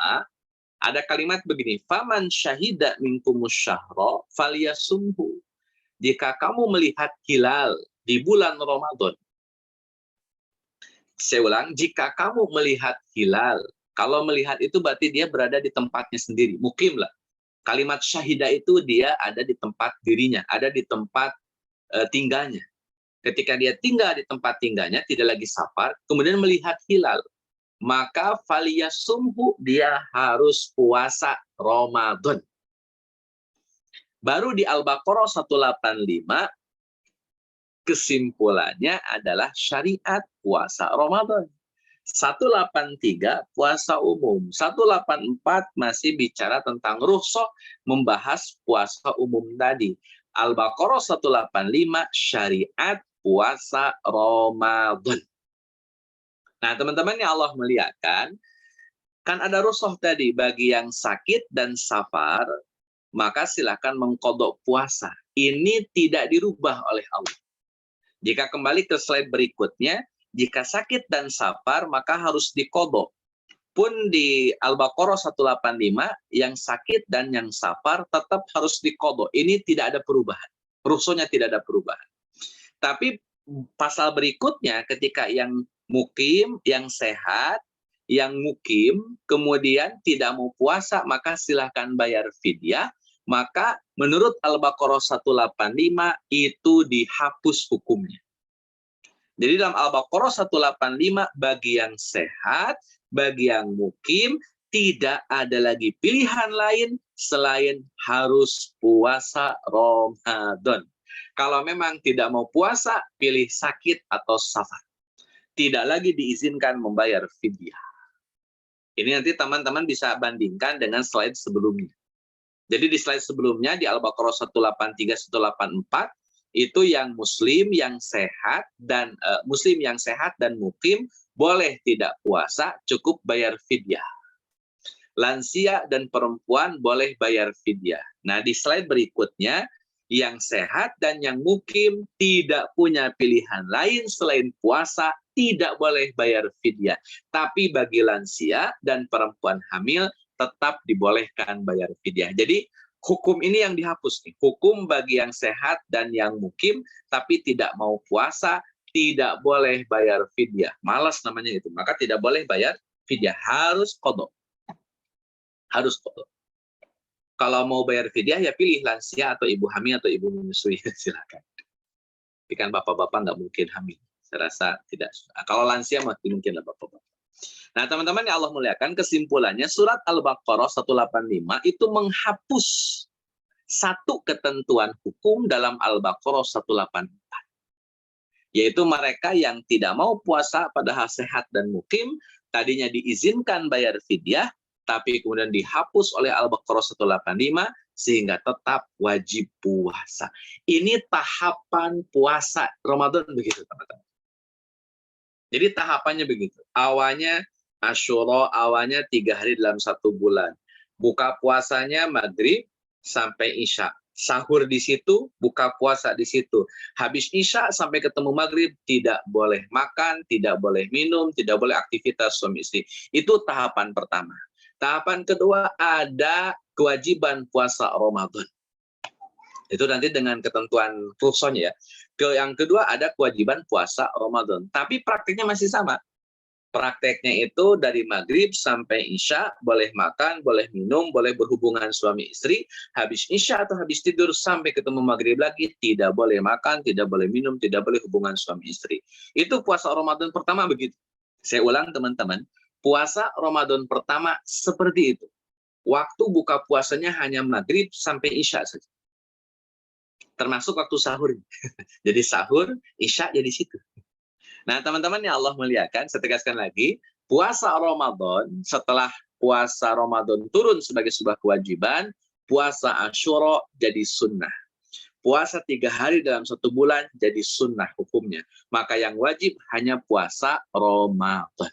Speaker 2: ada kalimat begini, faman syahida minkumus syahra falyasumhu. Jika kamu melihat hilal di bulan Ramadan. Saya ulang, jika kamu melihat hilal, kalau melihat itu berarti dia berada di tempatnya sendiri, mukim lah. Kalimat syahida itu dia ada di tempat dirinya, ada di tempat tinggalnya. Ketika dia tinggal di tempat tinggalnya, tidak lagi safar, kemudian melihat hilal, maka faliyasumhu, dia harus puasa Ramadan. Baru di Al-Baqarah 185, kesimpulannya adalah syariat puasa Ramadan. 183 puasa umum. 184 masih bicara tentang rukhsah, membahas puasa umum tadi. Al-Baqarah 185 syariat puasa Ramadan. Nah, teman-teman yang Allah muliakan, kan ada rukhsah tadi bagi yang sakit dan safar, maka silakan mengqadha puasa. Ini tidak dirubah oleh Allah. Jika kembali ke slide berikutnya, jika sakit dan safar maka harus diqadha. Pun di Al-Baqarah 185, yang sakit dan yang safar tetap harus diqadha. Ini tidak ada perubahan. Rukhsahnya tidak ada perubahan. Tapi pasal berikutnya ketika yang mukim, yang sehat, yang mukim, kemudian tidak mau puasa, maka silahkan bayar fidyah. Maka menurut Al-Baqarah 185 itu dihapus hukumnya. Jadi dalam Al-Baqarah 185 bagi yang sehat, bagi yang mukim, tidak ada lagi pilihan lain selain harus puasa Ramadan. Kalau memang tidak mau puasa, pilih sakit atau safar. Tidak lagi diizinkan membayar fidyah. Ini nanti teman-teman bisa bandingkan dengan slide sebelumnya. Jadi di slide sebelumnya di Al-Baqarah 183, 184, itu yang muslim yang sehat dan mukim boleh tidak puasa, cukup bayar fidyah. Lansia dan perempuan boleh bayar fidyah. Nah, di slide berikutnya, yang sehat dan yang mukim tidak punya pilihan lain selain puasa, tidak boleh bayar fidyah. Tapi bagi lansia dan perempuan hamil tetap dibolehkan bayar fidyah. Jadi hukum ini yang dihapus nih. Hukum bagi yang sehat dan yang mukim tapi tidak mau puasa, tidak boleh bayar fidyah. Malas namanya itu. Maka tidak boleh bayar fidyah, harus qadha. Harus qadha. Kalau mau bayar fidyah ya pilih lansia atau ibu hamil atau ibu menyusui, silakan. Tapi kan bapak-bapak nggak mungkin hamil. Saya rasa tidak. Kalau lansia mungkin lah bapak-bapak. Nah, teman-teman yang Allah muliakan, kesimpulannya surat Al-Baqarah 185 itu menghapus satu ketentuan hukum dalam Al-Baqarah 184. Yaitu mereka yang tidak mau puasa padahal sehat dan mukim, tadinya diizinkan bayar fidyah, tapi kemudian dihapus oleh Al-Baqarah 185 sehingga tetap wajib puasa. Ini tahapan puasa Ramadan begitu, teman-teman. Jadi tahapannya begitu. Awalnya Asyura, awalnya 3 hari dalam 1 bulan. Buka puasanya maghrib sampai isya. Sahur di situ, buka puasa di situ. Habis isya sampai ketemu maghrib, tidak boleh makan, tidak boleh minum, tidak boleh aktivitas suami istri. Itu tahapan pertama. Tahapan kedua ada kewajiban puasa Ramadan. Itu nanti dengan ketentuan rukhsahnya ya. Yang kedua ada kewajiban puasa Ramadan. Tapi praktiknya masih sama. Prakteknya itu dari maghrib sampai isya, boleh makan, boleh minum, boleh berhubungan suami istri. Habis isya atau habis tidur sampai ketemu maghrib lagi, tidak boleh makan, tidak boleh minum, tidak boleh hubungan suami istri. Itu puasa Ramadan pertama begitu. Saya ulang teman-teman, puasa Ramadan pertama seperti itu. Waktu buka puasanya hanya maghrib sampai isya saja. Termasuk waktu sahur. Jadi sahur, isya jadi situ. Nah, teman-teman yang Allah muliakan, saya tegaskan lagi, puasa Ramadan, setelah puasa Ramadan turun sebagai sebuah kewajiban, puasa Asyura jadi sunnah. Puasa 3 hari dalam 1 bulan jadi sunnah hukumnya. Maka yang wajib hanya puasa Ramadan.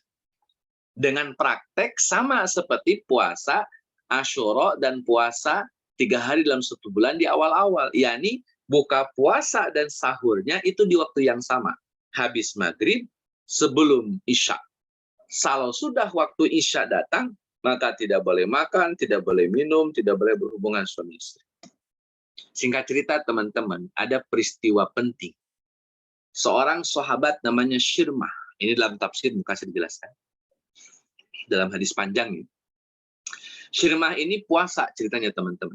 Speaker 2: Dengan praktek sama seperti puasa Asyura dan puasa 3 hari dalam 1 bulan di awal-awal. yakni buka puasa dan sahurnya itu di waktu yang sama. Habis maghrib, sebelum isya. Kalau sudah waktu isya datang, maka tidak boleh makan, tidak boleh minum, tidak boleh berhubungan suami istri. Singkat cerita teman-teman, ada peristiwa penting. Seorang sahabat namanya Syirmah. Ini dalam tafsir, muka saya dijelaskan. Dalam hadis panjang ini. Syirmah ini puasa ceritanya teman-teman.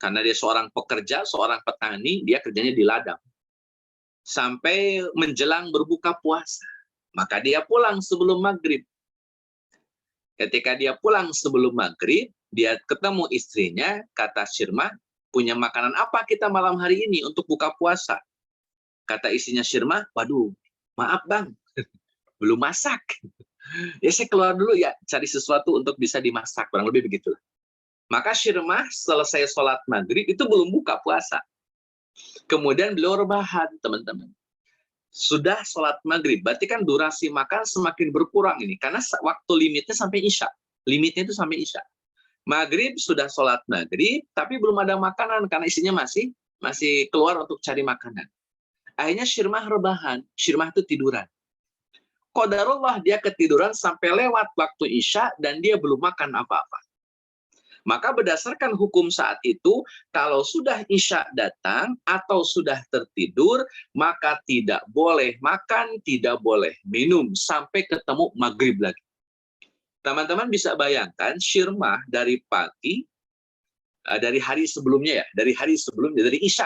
Speaker 2: Karena dia seorang pekerja, seorang petani, dia kerjanya di ladang. Sampai menjelang berbuka puasa. Maka dia pulang sebelum maghrib. Ketika dia pulang sebelum maghrib, dia ketemu istrinya, kata Syirmah, punya makanan apa kita malam hari ini untuk buka puasa? Kata istrinya Syirmah, waduh, maaf bang, belum masak. Ya saya keluar dulu ya, cari sesuatu untuk bisa dimasak, kurang lebih begitulah. Maka Syirmah selesai sholat maghrib, itu belum buka puasa. Kemudian beliau rebahan, teman-teman. Sudah sholat maghrib, berarti kan durasi makan semakin berkurang ini. Karena waktu limitnya sampai isya. Limitnya itu sampai isya. Maghrib sudah sholat maghrib, tapi belum ada makanan karena isinya masih keluar untuk cari makanan. Akhirnya Syirmah rebahan, Syirmah itu tiduran. Qadarullah dia ketiduran sampai lewat waktu isya dan dia belum makan apa-apa. Maka berdasarkan hukum saat itu, kalau sudah isya datang atau sudah tertidur, maka tidak boleh makan, tidak boleh minum sampai ketemu maghrib lagi. Teman-teman bisa bayangkan Syirmah dari pagi, dari hari sebelumnya ya, dari isya,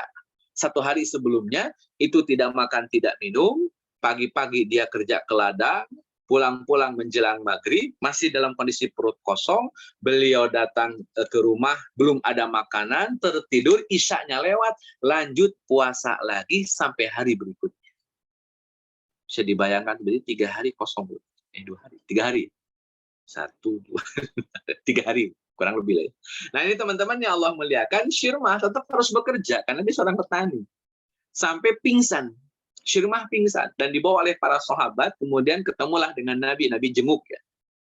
Speaker 2: 1 hari sebelumnya, itu tidak makan, tidak minum, pagi-pagi dia kerja ke ladang, pulang-pulang menjelang maghrib, masih dalam kondisi perut kosong, beliau datang ke rumah, belum ada makanan, tertidur, isyanya lewat, lanjut puasa lagi sampai hari berikutnya. Bisa dibayangkan, berarti 3 hari kosong. 2 hari, 3 hari. 1, 2, 3 hari, kurang lebih lah. Nah ini teman-teman yang Allah muliakan, Syirmah tetap harus bekerja, karena dia seorang petani. Sampai pingsan. Syirmah pingsan dan dibawa oleh para sahabat, kemudian ketemulah dengan Nabi jenguk ya.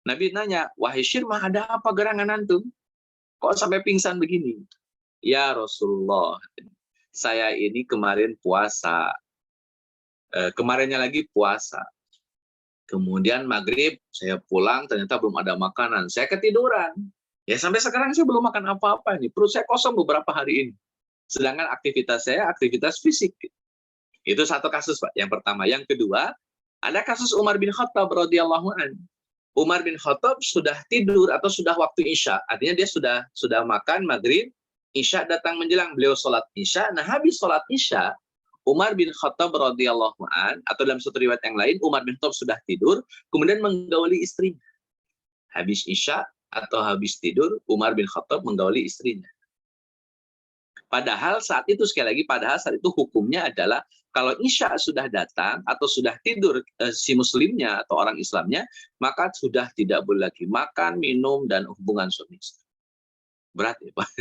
Speaker 2: Nabi nanya, wahai Syirmah, ada apa gerangan antum? Kok sampai pingsan begini? Ya Rasulullah, saya ini kemarin puasa, kemarinnya lagi puasa. Kemudian maghrib saya pulang, ternyata belum ada makanan, saya ketiduran. Ya sampai sekarang saya belum makan apa-apa ini, perut saya kosong beberapa hari ini. Sedangkan aktivitas saya aktivitas fisik. Itu satu kasus, Pak, yang pertama. Yang kedua, ada kasus Umar bin Khattab radhiyallahu anhu. Umar bin Khattab sudah tidur atau sudah waktu isya, artinya dia sudah makan maghrib, isya datang menjelang, beliau sholat isya. Nah, habis sholat isya, Umar bin Khattab radhiyallahu anhu, atau dalam satu riwayat yang lain, Umar bin Khattab sudah tidur, kemudian menggauli istrinya. Habis isya atau habis tidur, Umar bin Khattab menggauli istrinya. Padahal saat itu, sekali lagi, saat itu hukumnya adalah kalau isya sudah datang atau sudah tidur si muslimnya atau orang Islamnya, maka sudah tidak boleh lagi makan, minum, dan hubungan suami istri. Berat ya Pak.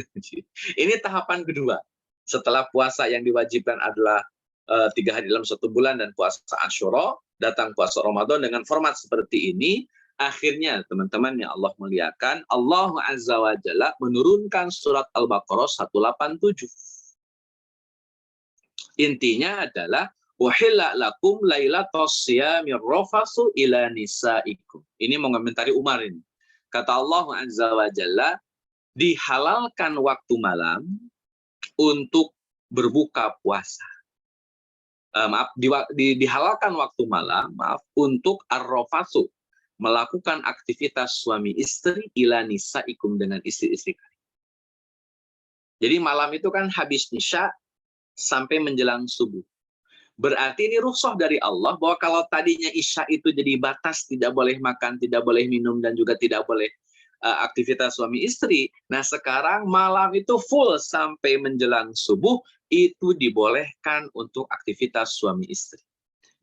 Speaker 2: Ini tahapan kedua. Setelah puasa yang diwajibkan adalah 3 hari dalam 1 bulan dan puasa Asyura, datang puasa Ramadan dengan format seperti ini. Akhirnya teman-teman yang Allah muliakan, Allah Azza wa Jalla menurunkan surat Al-Baqarah 187. Intinya adalah uhilla lakum lailatos siyamir rafasu ila nisaikum. Ini mengomentari Umar ini. Kata Allah Azza wa Jalla, dihalalkan waktu malam untuk berbuka puasa. Dihalalkan waktu malam, untuk ar-rafasu. melakukan aktivitas suami istri ila nisaikum, dengan istri-istri kalian. Jadi malam itu kan habis isya sampai menjelang subuh. Berarti ini rukhsah dari Allah bahwa kalau tadinya isya itu jadi batas, tidak boleh makan, tidak boleh minum, dan juga tidak boleh aktivitas suami istri. Nah sekarang malam itu full sampai menjelang subuh, itu dibolehkan untuk aktivitas suami istri.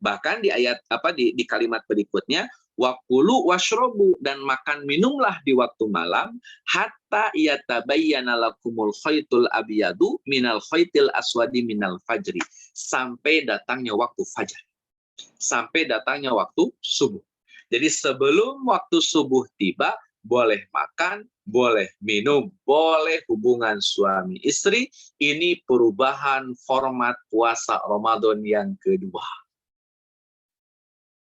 Speaker 2: Bahkan di ayat di kalimat berikutnya, wakulu washrobu, dan makan minumlah di waktu malam, hatta yatabayyana lakumul khaytul abyadu minal khaytil aswadi minal fajri, sampai datangnya waktu fajar, sampai datangnya waktu subuh. Jadi sebelum waktu subuh tiba, boleh makan, boleh minum, boleh hubungan suami istri. Ini perubahan format puasa Ramadan yang kedua.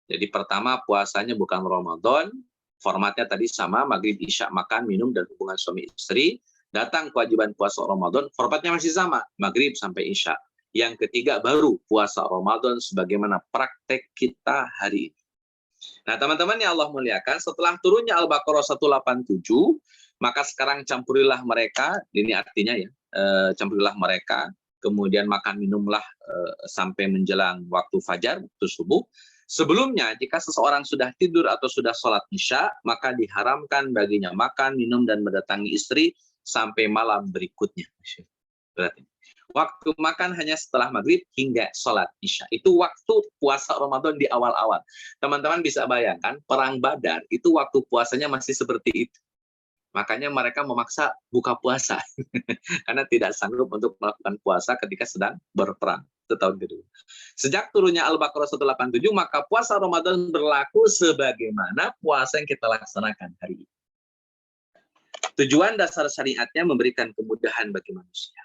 Speaker 2: Jadi pertama puasanya bukan Ramadan, formatnya tadi sama, maghrib, isya, makan, minum, dan hubungan suami istri. Datang kewajiban puasa Ramadan, formatnya masih sama, maghrib sampai isya. Yang ketiga baru puasa Ramadan sebagaimana praktek kita hari ini. Nah teman-teman yang Allah muliakan, setelah turunnya Al-Baqarah 187, maka sekarang campurilah mereka, ini artinya ya, campurilah mereka, kemudian makan minumlah sampai menjelang waktu fajar, waktu subuh. Sebelumnya, jika seseorang sudah tidur atau sudah sholat isya, maka diharamkan baginya makan, minum, dan mendatangi istri sampai malam berikutnya. Berarti waktu makan hanya setelah maghrib hingga sholat isya. Itu waktu puasa Ramadan di awal-awal. Teman-teman bisa bayangkan, perang Badar itu waktu puasanya masih seperti itu. Makanya mereka memaksa buka puasa. Karena tidak sanggup untuk melakukan puasa ketika sedang berperang. Itu tahun kedua. Sejak turunnya Al-Baqarah 187, maka puasa Ramadan berlaku sebagaimana puasa yang kita laksanakan hari ini. Tujuan dasar syariatnya memberikan kemudahan bagi manusia.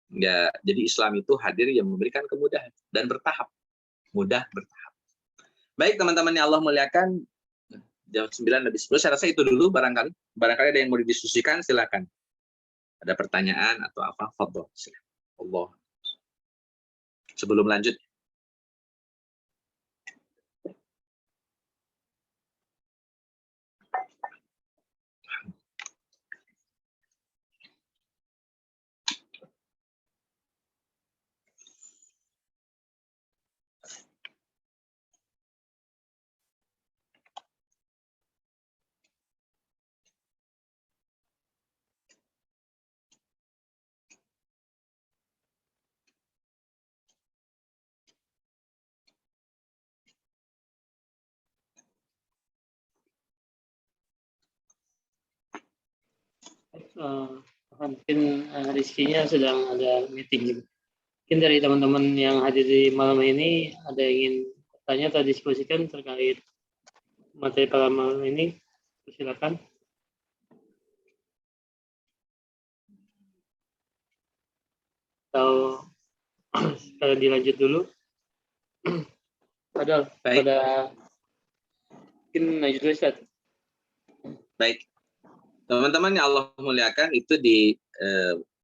Speaker 2: Ya, jadi Islam itu hadir yang memberikan kemudahan dan bertahap. Mudah bertahap. Baik teman-teman yang Allah muliakan, jam 9 lebih 10, saya rasa itu dulu barangkali. Barangkali ada yang mau didiskusikan, silakan. Ada pertanyaan atau apa? Fadhol, silakan. Allah. Sebelum lanjut.
Speaker 3: Mungkin Rizky-nya sedang ada meeting gitu. Mungkin dari teman-teman yang hadir di malam ini ada yang ingin bertanya atau diskusikan terkait materi pada malam ini, silakan. Atau sekalian dilanjut dulu. Padahal pada mungkin lanjut dulu, Ustaz.
Speaker 2: Baik. Teman-teman yang Allah muliakan, itu di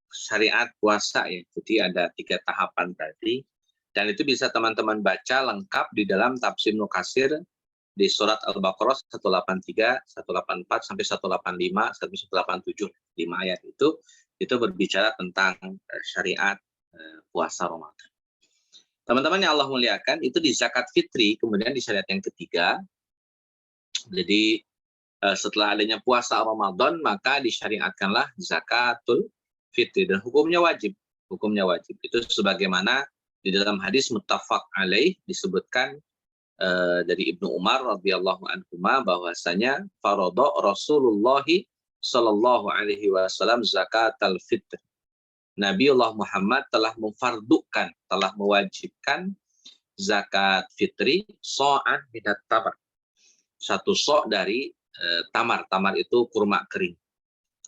Speaker 2: syariat puasa ya. Jadi ada 3 tahapan tadi. Dan itu bisa teman-teman baca lengkap di dalam Tafsir Ibnu Katsir di surat Al-Baqarah 183, 184 sampai 185, 187, 5 ayat itu berbicara tentang syariat puasa Ramadan. Teman-teman yang Allah muliakan, itu di zakat fitri, kemudian di syariat yang ketiga. Jadi setelah adanya puasa Ramadan, maka disyariatkanlah zakatul fitri, dan hukumnya wajib. Hukumnya wajib. Itu sebagaimana di dalam hadis muttafaq alaih disebutkan dari Ibnu Umar radhiyallahu anhuma bahwasanya faradha Rasulullah sallallahu alaihi wasallam zakatul fitr. Nabiullah Muhammad telah memfardukan, telah mewajibkan zakat fitri so'an minat tamar. 1 so' dari tamar. Tamar itu kurma kering.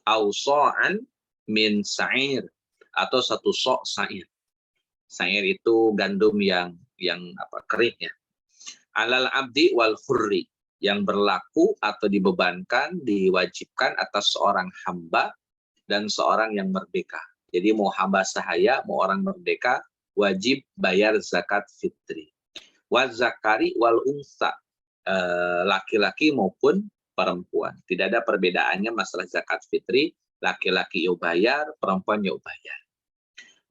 Speaker 2: Au so'an min sa'ir, atau 1 so' sa'ir. Sa'ir itu gandum yang kering ya. Alal abdi wal hurri, yang berlaku atau dibebankan, diwajibkan atas seorang hamba dan seorang yang merdeka. Jadi mau hamba sahaya, mau orang merdeka, wajib bayar zakat fitri. Wal zakari wal unsa, laki-laki maupun perempuan. Tidak ada perbedaannya masalah zakat fitri, laki-laki yuk bayar, perempuan yuk bayar.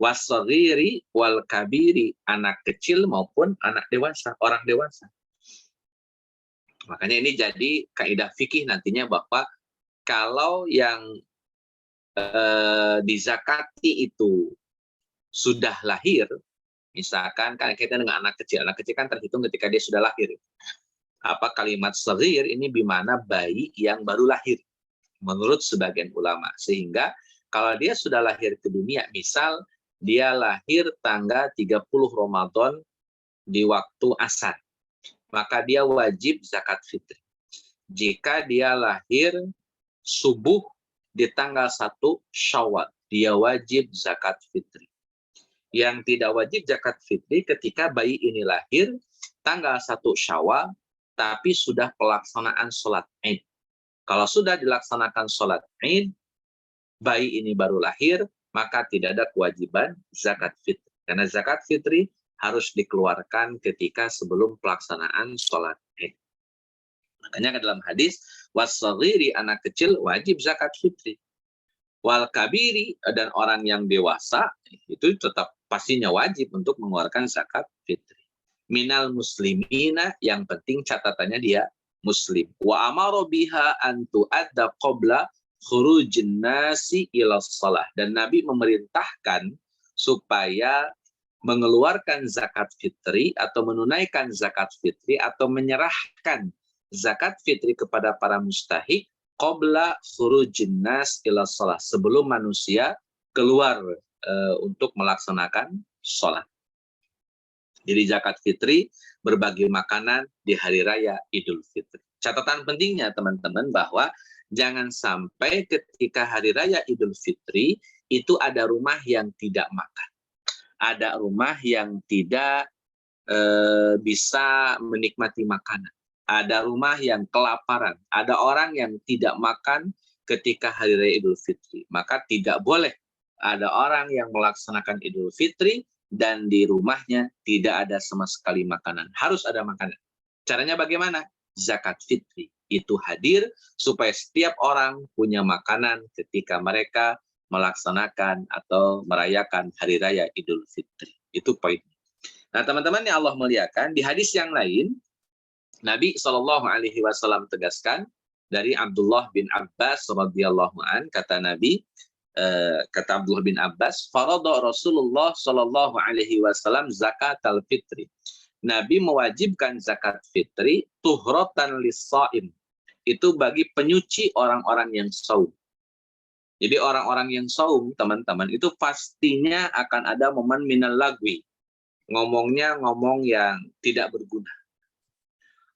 Speaker 2: Wasagiri wal kabiri, anak kecil maupun anak dewasa, orang dewasa. Makanya ini jadi kaidah fikih nantinya bahwa kalau yang dizakati itu sudah lahir, misalkan kan kita dengan anak kecil kan terhitung ketika dia sudah lahir. Apa kalimat saghir ini bimana bayi yang baru lahir menurut sebagian ulama. Sehingga kalau dia sudah lahir ke dunia, misal dia lahir tanggal 30 Ramadan di waktu asar, maka dia wajib zakat fitri. Jika dia lahir subuh di tanggal 1 Syawal, dia wajib zakat fitri. Yang tidak wajib zakat fitri ketika bayi ini lahir tanggal 1 Syawal, tapi sudah pelaksanaan sholat Id. Kalau sudah dilaksanakan sholat Id, bayi ini baru lahir, maka tidak ada kewajiban zakat fitri. Karena zakat fitri harus dikeluarkan ketika sebelum pelaksanaan sholat Id. Makanya dalam hadis, was-saghiri, anak kecil wajib zakat fitri. Wal kabiri, dan orang yang dewasa, itu tetap pastinya wajib untuk mengeluarkan zakat fitri. Minal muslimina, yang penting catatannya dia muslim. Wa amara biha an tu'adda qabla khurujin nasi ila shalah. Dan Nabi memerintahkan supaya mengeluarkan zakat fitri atau menunaikan zakat fitri atau menyerahkan zakat fitri kepada para mustahik qabla khurujin nas ila shalah, sebelum manusia keluar untuk melaksanakan sholat. Jadi zakat fitri berbagi makanan di hari raya Idul Fitri. Catatan pentingnya teman-teman bahwa jangan sampai ketika hari raya Idul Fitri itu ada rumah yang tidak makan. Ada rumah yang tidak bisa menikmati makanan. Ada rumah yang kelaparan. Ada orang yang tidak makan ketika hari raya Idul Fitri. Maka tidak boleh ada orang yang melaksanakan Idul Fitri dan di rumahnya tidak ada sama sekali makanan. Harus ada makanan. Caranya bagaimana? Zakat fitri itu hadir supaya setiap orang punya makanan ketika mereka melaksanakan atau merayakan hari raya Idul Fitri. Itu poinnya. Nah, teman-teman yang Allah muliakan, di hadis yang lain Nabi SAW tegaskan dari Abdullah bin Abbas radhiyallahu an, kata Nabi, kata Abdullah bin Abbas, farada Rasulullah sallallahu alaihi wasallam zakat al-fitri. Nabi mewajibkan zakat fitri tuhratan lis-shaim. Itu bagi penyuci orang-orang yang saum. Jadi orang-orang yang saum, teman-teman, itu pastinya akan ada momen minal lagwi. Ngomongnya ngomong yang tidak berguna.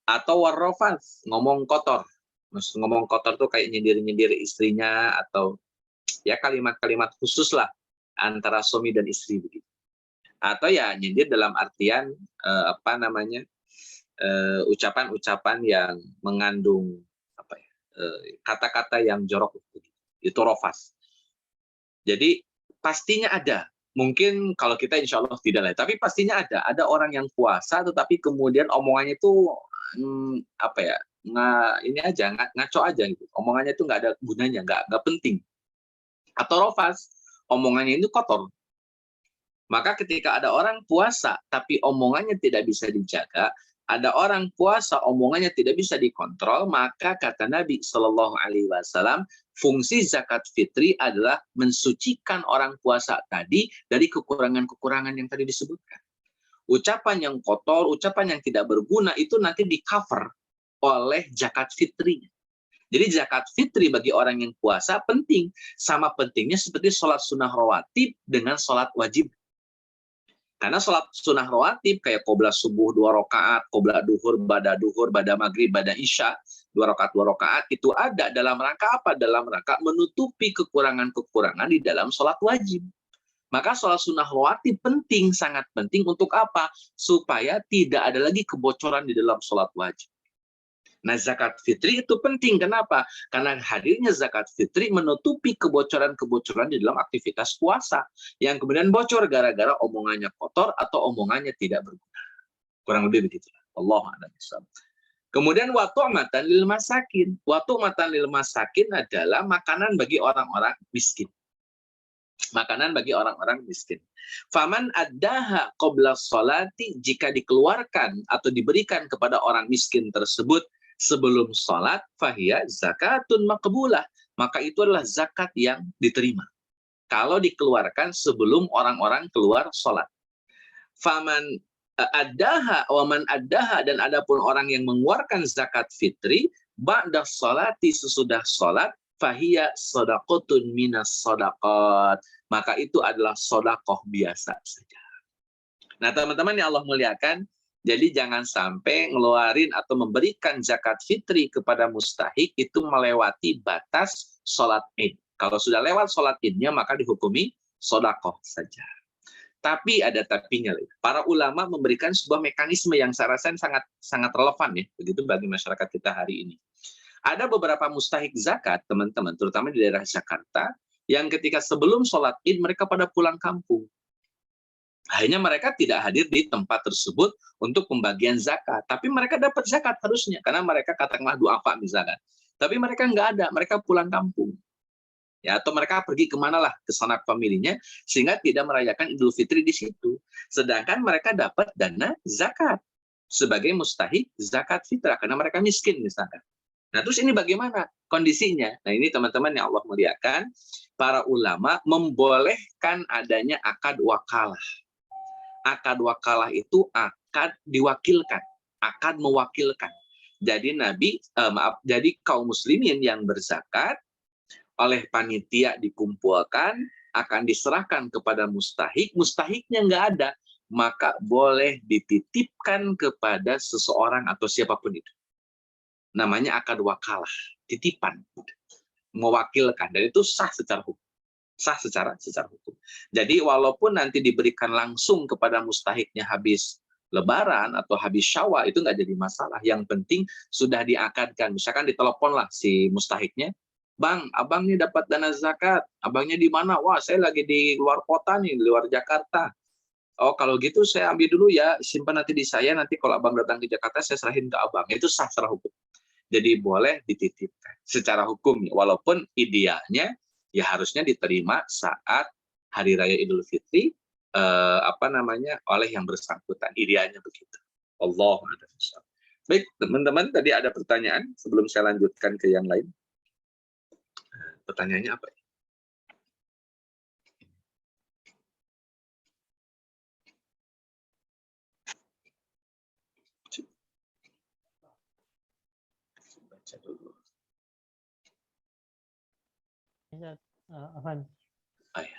Speaker 2: Atau warrafas, ngomong kotor. Maksud ngomong kotor tuh kayak nyindir-nyindir istrinya, atau ya kalimat-kalimat khusus lah antara suami dan istri begitu. Atau ya nyindir dalam artian ucapan-ucapan yang mengandung kata-kata yang jorok begitu. Itu rofas. Jadi pastinya ada. Mungkin kalau kita insya Allah tidak lah, tapi pastinya ada orang yang puasa tetapi kemudian omongannya itu ini aja ngaco aja gitu. Omongannya itu nggak ada gunanya, nggak penting. Atau rofas, omongannya itu kotor. Maka ketika ada orang puasa tapi omongannya tidak bisa dijaga, ada orang puasa omongannya tidak bisa dikontrol, maka kata Nabi Shallallahu Alaihi Wasallam, fungsi zakat fitri adalah mensucikan orang puasa tadi dari kekurangan-kekurangan yang tadi disebutkan. Ucapan yang kotor, ucapan yang tidak berguna itu nanti di-cover oleh zakat fitrinya. Jadi zakat fitri bagi orang yang puasa penting. Sama pentingnya seperti sholat sunnah rawatib dengan sholat wajib. Karena sholat sunnah rawatib kayak qobla subuh 2 rakaat, qobla duhur, bada maghrib, bada isya, 2 rakaat itu ada dalam rangka apa? Dalam rangka menutupi kekurangan-kekurangan di dalam sholat wajib. Maka sholat sunnah rawatib penting, sangat penting untuk apa? Supaya tidak ada lagi kebocoran di dalam sholat wajib. Nah, zakat fitri itu penting. Kenapa? Karena hadirnya zakat fitri menutupi kebocoran-kebocoran di dalam aktivitas puasa yang kemudian bocor gara-gara omongannya kotor atau omongannya tidak berguna. Kurang lebih begitu. Allahu a'lam bishawab. Kemudian wa tu'matan lil masakin. Wa tu'matan lil masakin adalah makanan bagi orang-orang miskin. Makanan bagi orang-orang miskin. Faman addaha qabla sholati, jika dikeluarkan atau diberikan kepada orang miskin tersebut sebelum sholat, fahiya zakatun maqbulah, maka itu adalah zakat yang diterima. Kalau dikeluarkan sebelum orang-orang keluar sholat. Faman addaha wa man addaha, dan adapun orang yang mengeluarkan zakat fitri ba'da sholati, sesudah sholat, fahiya shadaqatun minas shadaqat, maka itu adalah sodakoh biasa saja. Nah teman-teman yang Allah muliakan, jadi jangan sampai ngeluarin atau memberikan zakat fitri kepada mustahik itu melewati batas sholat id. Kalau sudah lewat sholat idnya maka dihukumi sodakoh saja. Tapi ada tapinya. Para ulama memberikan sebuah mekanisme yang saya rasa sangat relevan ya, begitu bagi masyarakat kita hari ini. Ada beberapa mustahik zakat, teman-teman, terutama di daerah Jakarta, yang ketika sebelum sholat id mereka pada pulang kampung. Hanya mereka tidak hadir di tempat tersebut untuk pembagian zakat. Tapi mereka dapat zakat harusnya, karena mereka katakanlah du'afa misalkan. Tapi mereka nggak ada, mereka pulang kampung. Ya, atau mereka pergi kemana lah, ke sanak familinya, sehingga tidak merayakan Idul Fitri di situ. Sedangkan mereka dapat dana zakat sebagai mustahik zakat fitrah, karena mereka miskin misalkan. Nah, terus ini bagaimana kondisinya? Nah, ini teman-teman yang Allah muliakan, para ulama membolehkan adanya akad wakalah. Akad wakalah itu akad diwakilkan, akad mewakilkan. Jadi jadi kaum muslimin yang berzakat oleh panitia dikumpulkan, akan diserahkan kepada mustahik, mustahiknya nggak ada, maka boleh dititipkan kepada seseorang atau siapapun itu. Namanya akad wakalah, titipan, mewakilkan, dan itu sah secara hukum. Sah secara hukum. Jadi walaupun nanti diberikan langsung kepada mustahiknya habis Lebaran atau habis Syawal, itu nggak jadi masalah. Yang penting sudah diakadkan. Misalkan diteleponlah si mustahiknya, Bang, abang nih dapat dana zakat. Abangnya di mana? Wah, saya lagi di luar kota nih, di luar Jakarta. Oh, kalau gitu saya ambil dulu ya, simpan nanti di saya, nanti kalau abang datang ke Jakarta, saya serahin ke abang. Itu sah secara hukum. Jadi boleh dititipkan secara hukum, walaupun idealnya ya harusnya diterima saat Hari Raya Idul Fitri, oleh yang bersangkutan. Idealnya begitu. Allah a'lam. Baik, teman-teman, tadi ada pertanyaan sebelum saya lanjutkan ke yang lain. Pertanyaannya apa? Baca dulu.
Speaker 3: Afan,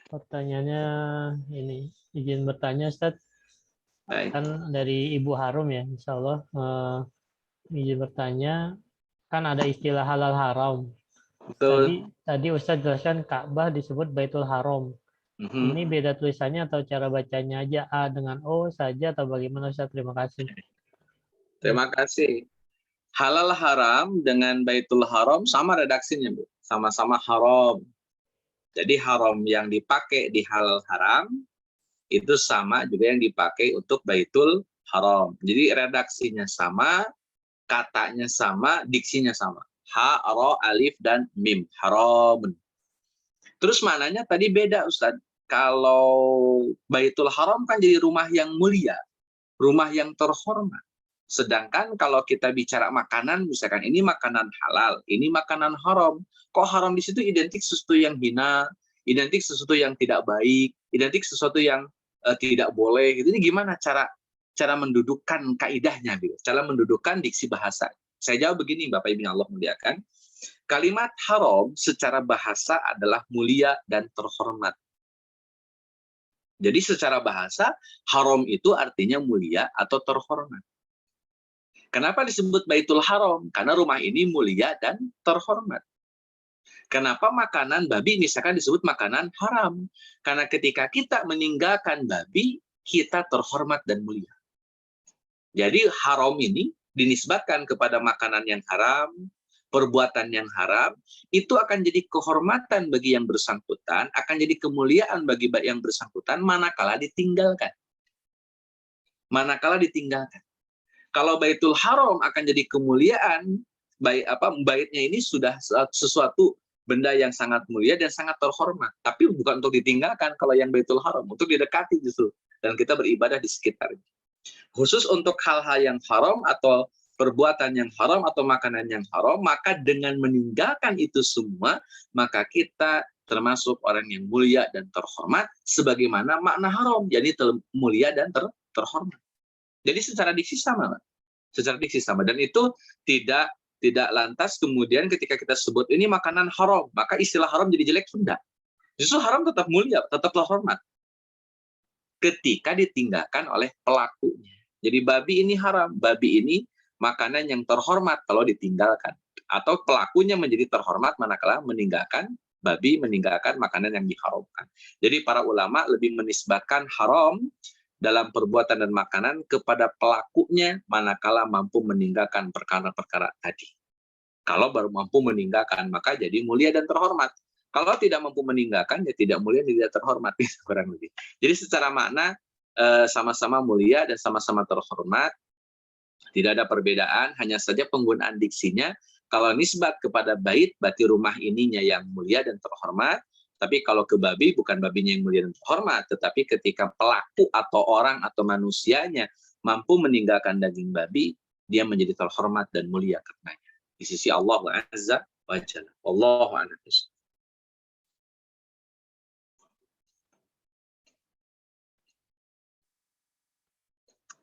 Speaker 3: pertanyaannya ini, izin bertanya Ustaz. Kan dari Ibu Harum ya, insya Allah. Izin bertanya, kan ada istilah halal haram. Tadi Ustaz jelaskan Ka'bah disebut Baitul Haram. Ini beda tulisannya atau cara bacanya aja, A dengan O saja atau bagaimana Ustaz? Terima kasih.
Speaker 2: Terima kasih. Halal haram dengan Baitul Haram sama redaksinya, Bu. Sama-sama haram. Jadi haram yang dipakai di halal haram itu sama juga yang dipakai untuk Baitul Haram. Jadi redaksinya sama, katanya sama, diksinya sama. Ha, ro, alif, dan mim. Haram. Terus maknanya tadi beda, Ustaz. Kalau Baitul Haram kan jadi rumah yang mulia, rumah yang terhormat. Sedangkan kalau kita bicara makanan, misalkan ini makanan halal, ini makanan haram. Kok haram di situ identik sesuatu yang hina, identik sesuatu yang tidak baik, identik sesuatu yang tidak boleh. Ini gimana cara mendudukkan kaidahnya, cara mendudukkan diksi bahasa? Saya jawab begini, Bapak Ibu yang Allah muliakan. Kalimat haram secara bahasa adalah mulia dan terhormat. Jadi secara bahasa, haram itu artinya mulia atau terhormat. Kenapa disebut Baitul Haram? Karena rumah ini mulia dan terhormat. Kenapa makanan babi misalkan disebut makanan haram? Karena ketika kita meninggalkan babi, kita terhormat dan mulia. Jadi haram ini dinisbatkan kepada makanan yang haram, perbuatan yang haram, itu akan jadi kehormatan bagi yang bersangkutan, akan jadi kemuliaan bagi yang bersangkutan manakala ditinggalkan. Manakala ditinggalkan. Kalau Baitul Haram akan jadi kemuliaan, baitnya ini sudah sesuatu benda yang sangat mulia dan sangat terhormat. Tapi bukan untuk ditinggalkan kalau yang Baitul Haram, untuk didekati justru. Dan kita beribadah di sekitarnya. Khusus untuk hal-hal yang haram atau perbuatan yang haram atau makanan yang haram, maka dengan meninggalkan itu semua, maka kita termasuk orang yang mulia dan terhormat sebagaimana makna haram, jadi mulia dan terhormat. Jadi secara diksi sama, secara diksi sama, dan itu tidak lantas kemudian ketika kita sebut ini makanan haram, maka istilah haram jadi jelek, sudah. Justru haram tetap mulia, tetap terhormat ketika ditinggalkan oleh pelakunya. Jadi babi ini haram, babi ini makanan yang terhormat kalau ditinggalkan, atau pelakunya menjadi terhormat manakala meninggalkan babi, meninggalkan makanan yang diharamkan. Jadi para ulama lebih menisbahkan haram dalam perbuatan dan makanan kepada pelakunya manakala mampu meninggalkan perkara-perkara tadi. Kalau baru mampu meninggalkan, maka jadi mulia dan terhormat. Kalau tidak mampu meninggalkan, ya tidak mulia dan tidak terhormat, kurang lebih. Jadi secara makna sama-sama mulia dan sama-sama terhormat. Tidak ada perbedaan, hanya saja penggunaan diksinya. Kalau nisbat kepada bait, berarti rumah ininya yang mulia dan terhormat. Tapi kalau ke babi, bukan babinya yang mulia dan terhormat, tetapi ketika pelaku atau orang atau manusianya mampu meninggalkan daging babi, dia menjadi terhormat dan mulia karenanya di sisi Allah Azza wa Jalla. Wallahu a'lam.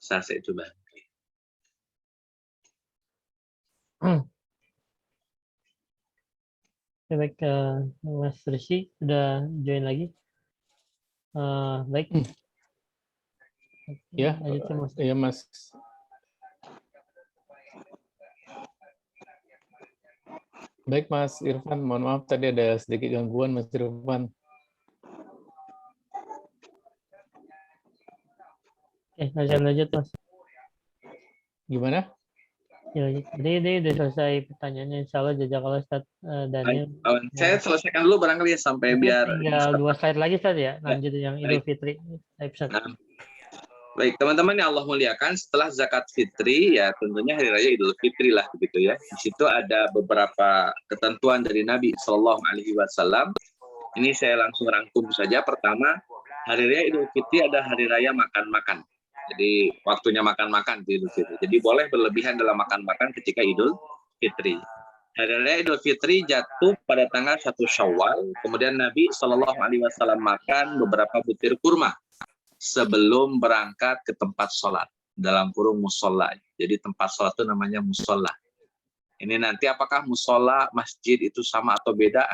Speaker 2: Saya coba.
Speaker 3: Baik, Mas Rizky sudah join lagi. Baik.
Speaker 1: Ya,
Speaker 3: Mas.
Speaker 1: ya Mas. Baik Mas Irfan, mohon maaf tadi ada sedikit gangguan Mas Irfan.
Speaker 3: Saya lanjut Mas.
Speaker 1: Gimana?
Speaker 3: Ya, jadi ini udah selesai pertanyaannya, insya Allah jazakallah Ustaz Daniel.
Speaker 2: Saya selesaikan dulu barangkali ya, sampai biar
Speaker 3: tinggal 2 slide lagi Ustaz ya, lanjut yang Idul Fitri.
Speaker 2: Baik, teman-teman yang Allah muliakan, setelah zakat fitri ya tentunya hari raya Idul Fitri lah begitu ya. Di situ ada beberapa ketentuan dari Nabi Shallallahu Alaihi Wasallam. Ini saya langsung rangkum saja. Pertama, hari raya Idul Fitri ada hari raya makan-makan. Jadi waktunya makan-makan di Idul Fitri. Jadi boleh berlebihan dalam makan-makan ketika Idul Fitri. Hari raya Idul Fitri jatuh pada tanggal 1 Syawal. Kemudian Nabi Shallallahu Alaihi Wasallam makan beberapa butir kurma sebelum berangkat ke tempat sholat, dalam kurung musola. Jadi tempat sholat itu namanya musola. Ini nanti apakah musola masjid itu sama atau beda?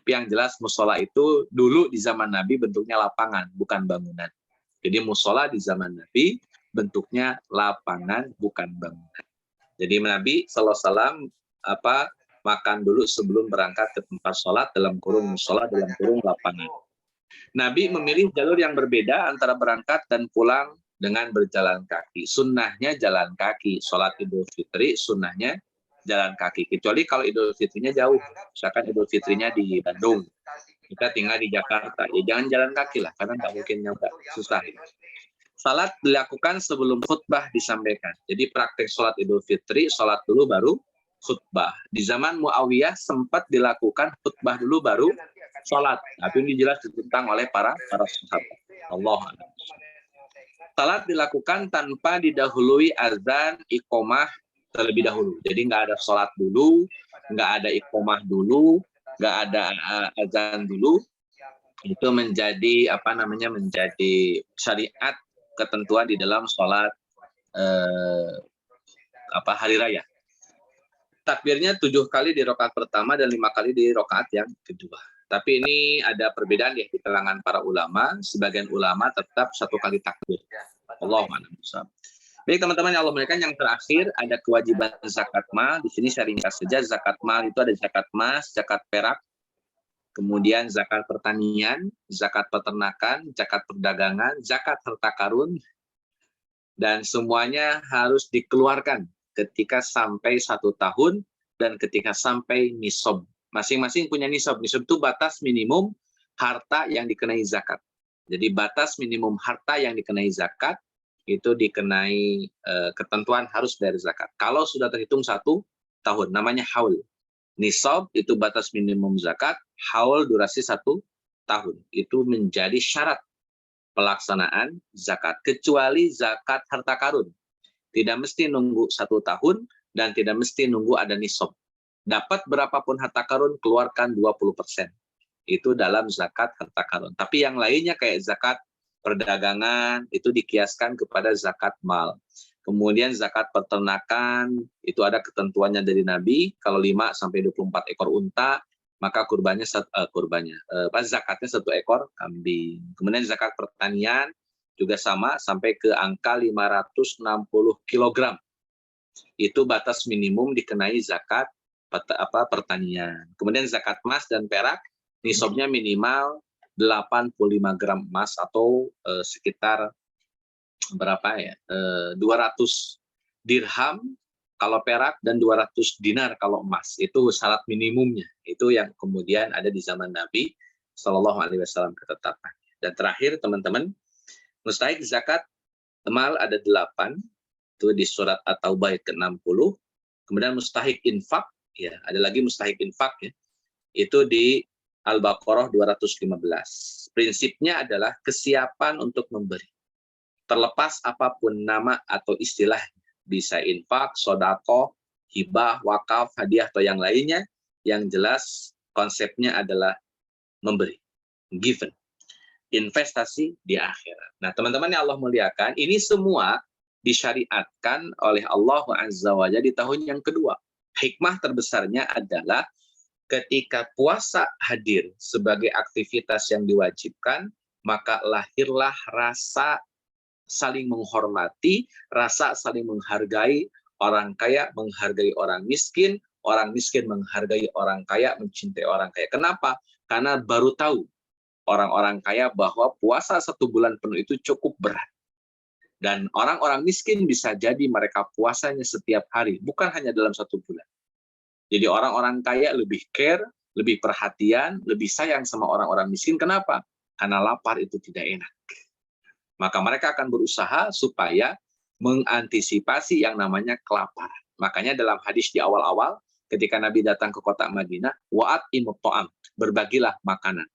Speaker 2: Yang jelas musola itu dulu di zaman Nabi bentuknya lapangan, bukan bangunan. Jadi musola di zaman Nabi bentuknya lapangan, bukan bangunan. Jadi Nabi SAW makan dulu sebelum berangkat ke tempat sholat dalam kurung musola, dalam kurung lapangan. Nabi memilih jalur yang berbeda antara berangkat dan pulang dengan berjalan kaki. Sunnahnya jalan kaki. Sholat Idul Fitri sunnahnya jalan kaki. Kecuali kalau Idul Fitrinya jauh. Misalkan Idul Fitrinya di Bandung. Kita tinggal di Jakarta. Ya jangan jalan kaki lah. Karena nggak mungkin nyoba. Susah. Salat dilakukan sebelum khutbah disampaikan. Jadi praktek sholat Idul Fitri, sholat dulu baru khutbah. Di zaman Muawiyah sempat dilakukan khutbah dulu baru sholat. Tapi ini jelas ditentang oleh para sahabat. Allah. Salat dilakukan tanpa didahului azan iqomah terlebih dahulu. Jadi nggak ada sholat dulu, nggak ada iqomah dulu, nggak ada azan dulu. Itu menjadi menjadi syariat ketentuan di dalam sholat hari raya. Takbirnya 7 kali di rakaat pertama dan 5 kali di rakaat yang kedua. Tapi ini ada perbedaan ya di kalangan para ulama. Sebagian ulama tetap 1 kali takbir. Allahu a'lam. Baik teman-teman yang Allah muliakan, yang terakhir ada kewajiban zakat mal. Di sini saya ringkas saja. Zakat mal itu ada zakat emas, zakat perak, kemudian zakat pertanian, zakat peternakan, zakat perdagangan, zakat harta karun, dan semuanya harus dikeluarkan ketika sampai 1 tahun dan ketika sampai nisab. Masing-masing punya nisab. Nisab itu batas minimum harta yang dikenai zakat. Jadi batas minimum harta yang dikenai zakat itu dikenai ketentuan harus bayar zakat. Kalau sudah terhitung 1 tahun, namanya haul. Nisab itu batas minimum zakat, haul durasi 1 tahun. Itu menjadi syarat pelaksanaan zakat, kecuali zakat harta karun. Tidak mesti nunggu 1 tahun dan tidak mesti nunggu ada nisab. Dapat berapapun harta karun, keluarkan 20%. Itu dalam zakat harta karun. Tapi yang lainnya kayak zakat perdagangan itu dikiaskan kepada zakat mal. Kemudian zakat peternakan itu ada ketentuannya dari Nabi, kalau 5 sampai 24 ekor unta, maka zakatnya 1 ekor kambing. Kemudian zakat pertanian juga sama sampai ke angka 560 kg. Itu batas minimum dikenai zakat pertanian. Kemudian zakat emas dan perak nisabnya minimal 85 gram emas atau sekitar berapa ya? 200 dirham kalau perak dan 200 dinar kalau emas. Itu syarat minimumnya. Itu yang kemudian ada di zaman Nabi Shallallahu alaihi wasallam ketetapan. Dan terakhir teman-teman, mustahik zakat mal ada 8, itu di surat At-Taubah ke-60. Kemudian mustahik infak, ya, ada lagi mustahik infak ya. Itu di Al-Baqarah 215. Prinsipnya adalah kesiapan untuk memberi. Terlepas apapun nama atau istilah, bisa infak, sodako, hibah, wakaf, hadiah, atau yang lainnya, yang jelas konsepnya adalah memberi, given, investasi di akhirat. Nah, teman-teman yang Allah muliakan, ini semua disyariatkan oleh Allah Azza wa Jalla di tahun yang kedua. Hikmah terbesarnya adalah ketika puasa hadir sebagai aktivitas yang diwajibkan, maka lahirlah rasa saling menghormati, rasa saling menghargai, orang kaya menghargai orang miskin menghargai orang kaya, mencintai orang kaya. Kenapa? Karena baru tahu orang-orang kaya bahwa puasa 1 bulan penuh itu cukup berat. Dan orang-orang miskin bisa jadi mereka puasanya setiap hari, bukan hanya dalam 1 bulan. Jadi orang-orang kaya lebih care, lebih perhatian, lebih sayang sama orang-orang miskin. Kenapa? Karena lapar itu tidak enak. Maka mereka akan berusaha supaya mengantisipasi yang namanya kelaparan. Makanya dalam hadis di awal-awal, ketika Nabi datang ke kota Madinah, wa'at imut to'am, berbagilah makanan.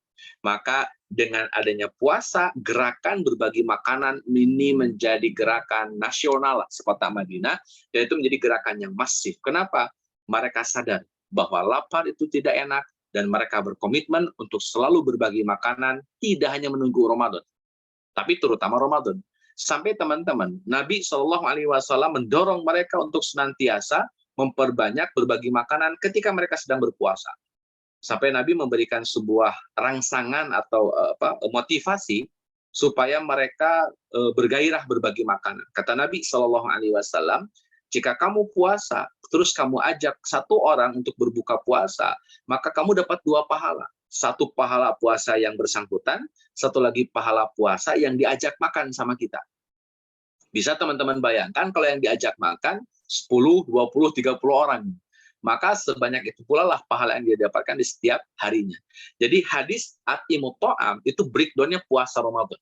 Speaker 2: Maka dengan adanya puasa, gerakan berbagi makanan ini menjadi gerakan nasional sekota Madinah, dan itu menjadi gerakan yang masif. Kenapa? Mereka sadar bahwa lapar itu tidak enak, dan mereka berkomitmen untuk selalu berbagi makanan, tidak hanya menunggu Ramadan, tapi terutama Ramadan. Sampai teman-teman, Nabi Shallallahu alaihi wasallam mendorong mereka untuk senantiasa memperbanyak berbagi makanan ketika mereka sedang berpuasa. Sampai Nabi memberikan sebuah rangsangan atau motivasi supaya mereka bergairah berbagi makanan. Kata Nabi Shallallahu alaihi wasallam, jika kamu puasa, terus kamu ajak 1 orang untuk berbuka puasa, maka kamu dapat 2 pahala. 1 pahala puasa yang bersangkutan, 1 lagi pahala puasa yang diajak makan sama kita. Bisa teman-teman bayangkan kalau yang diajak makan 10, 20, 30 orang. Maka sebanyak itu pula lah pahala yang dia dapatkan di setiap harinya. Jadi hadis at-imut to'am itu breakdown-nya puasa Ramadan.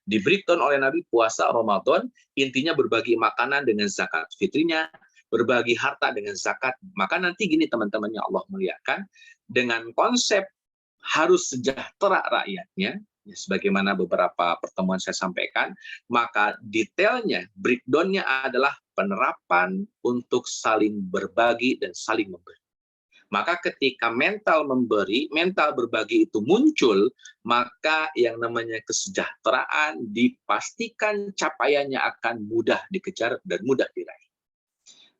Speaker 2: Di breakdown oleh Nabi puasa Ramadan, intinya berbagi makanan dengan zakat fitrinya, berbagi harta dengan zakat. Maka nanti gini teman-teman yang Allah muliakan, dengan konsep harus sejahtera rakyatnya, ya, sebagaimana beberapa pertemuan saya sampaikan, maka detailnya, breakdown-nya adalah penerapan untuk saling berbagi dan saling memberi. Maka ketika mental memberi, mental berbagi itu muncul, maka yang namanya kesejahteraan dipastikan capaiannya akan mudah dikejar dan mudah diraih.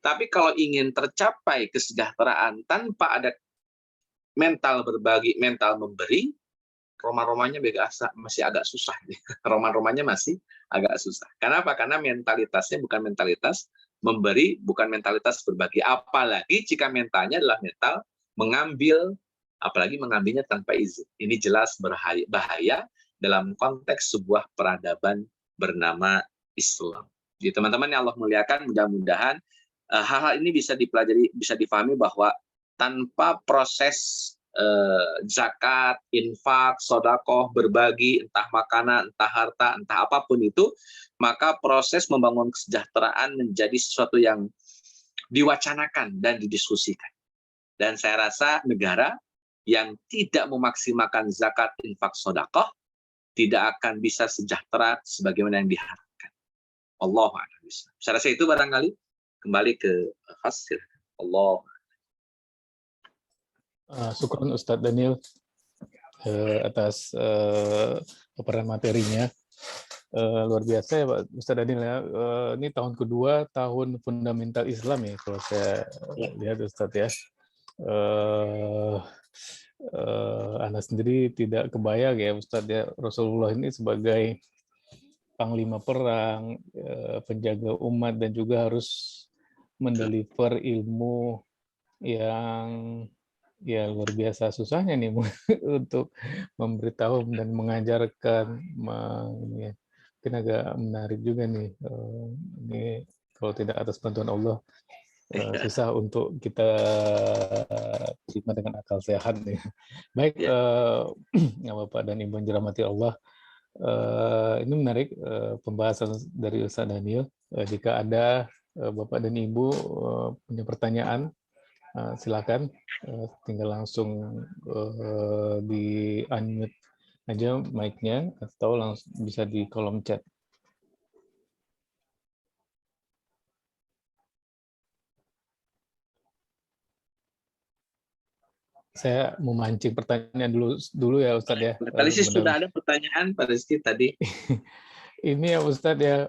Speaker 2: Tapi kalau ingin tercapai kesejahteraan tanpa ada mental berbagi, mental memberi, Roma-romanya masih agak susah. Roma-romanya masih agak susah. Kenapa? Karena mentalitasnya bukan mentalitas memberi, bukan mentalitas berbagi. Apalagi jika mentalnya adalah mental mengambil, apalagi mengambilnya tanpa izin. Ini jelas bahaya dalam konteks sebuah peradaban bernama Islam. Jadi teman-teman yang Allah muliakan, mudah-mudahan hal-hal ini bisa dipelajari, bisa difahami bahwa tanpa proses zakat, infak, sodakoh, berbagi, entah makanan, entah harta, entah apapun itu, maka proses membangun kesejahteraan menjadi sesuatu yang diwacanakan dan didiskusikan. Dan saya rasa negara yang tidak memaksimalkan zakat, infak, sodakoh tidak akan bisa sejahtera sebagaimana yang diharapkan. Allahu a'lam. Saya rasa itu barangkali. Kembali ke hasil. Allah.
Speaker 1: Syukron Ustadz Daniel atas paparan materinya. Luar biasa ya Pak Ustadz Daniel ya. Ini tahun kedua, tahun fundamental Islam ya kalau saya lihat Ustadz ya. Anda sendiri tidak kebayang ya Ustadz ya, Rasulullah ini sebagai panglima perang, penjaga umat, dan juga harus mendeliver ilmu yang ya luar biasa susahnya nih untuk memberitahu dan mengajarkan. Mungkin agak menarik juga nih, ini kalau tidak atas bantuan Allah susah untuk kita terima dengan akal sehat nih. Baik, Bapak dan Ibu yang dirahmati Allah, ini menarik pembahasan dari Ustaz Daniel. Jika ada Bapak dan Ibu punya pertanyaan, silakan tinggal langsung di unmute aja mic-nya atau langsung bisa di kolom chat. Saya mau mancing pertanyaan dulu ya Ustadz ya.
Speaker 2: Pak Rizky sudah ada pertanyaan Pak Rizky tadi.
Speaker 1: Ini ya Ustadz ya,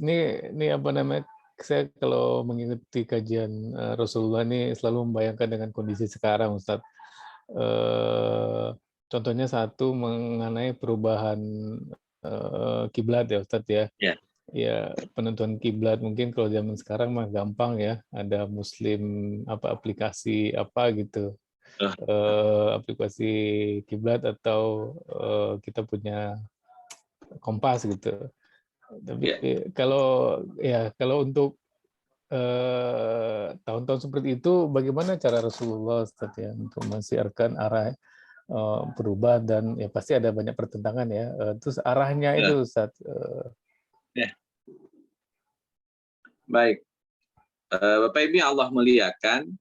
Speaker 1: ini apa namanya? Saya kalau mengikuti kajian Rasulullah ini selalu membayangkan dengan kondisi sekarang Ustadz. Contohnya satu mengenai perubahan kiblat ya Ustadz ya.
Speaker 2: Ya.
Speaker 1: Ya, penentuan kiblat mungkin kalau zaman sekarang mah gampang ya, ada Muslim apa aplikasi apa gitu. Aplikasi kiblat atau kita punya Kompas gitu. Tapi kalau untuk tahun-tahun seperti itu, bagaimana cara Rasulullah Ustaz ya untuk mensiarkan arah perubahan, dan ya pasti ada banyak pertentangan ya. Terus arahnya itu Ustaz.
Speaker 2: Baik, Bapak Ibu Allah muliakan,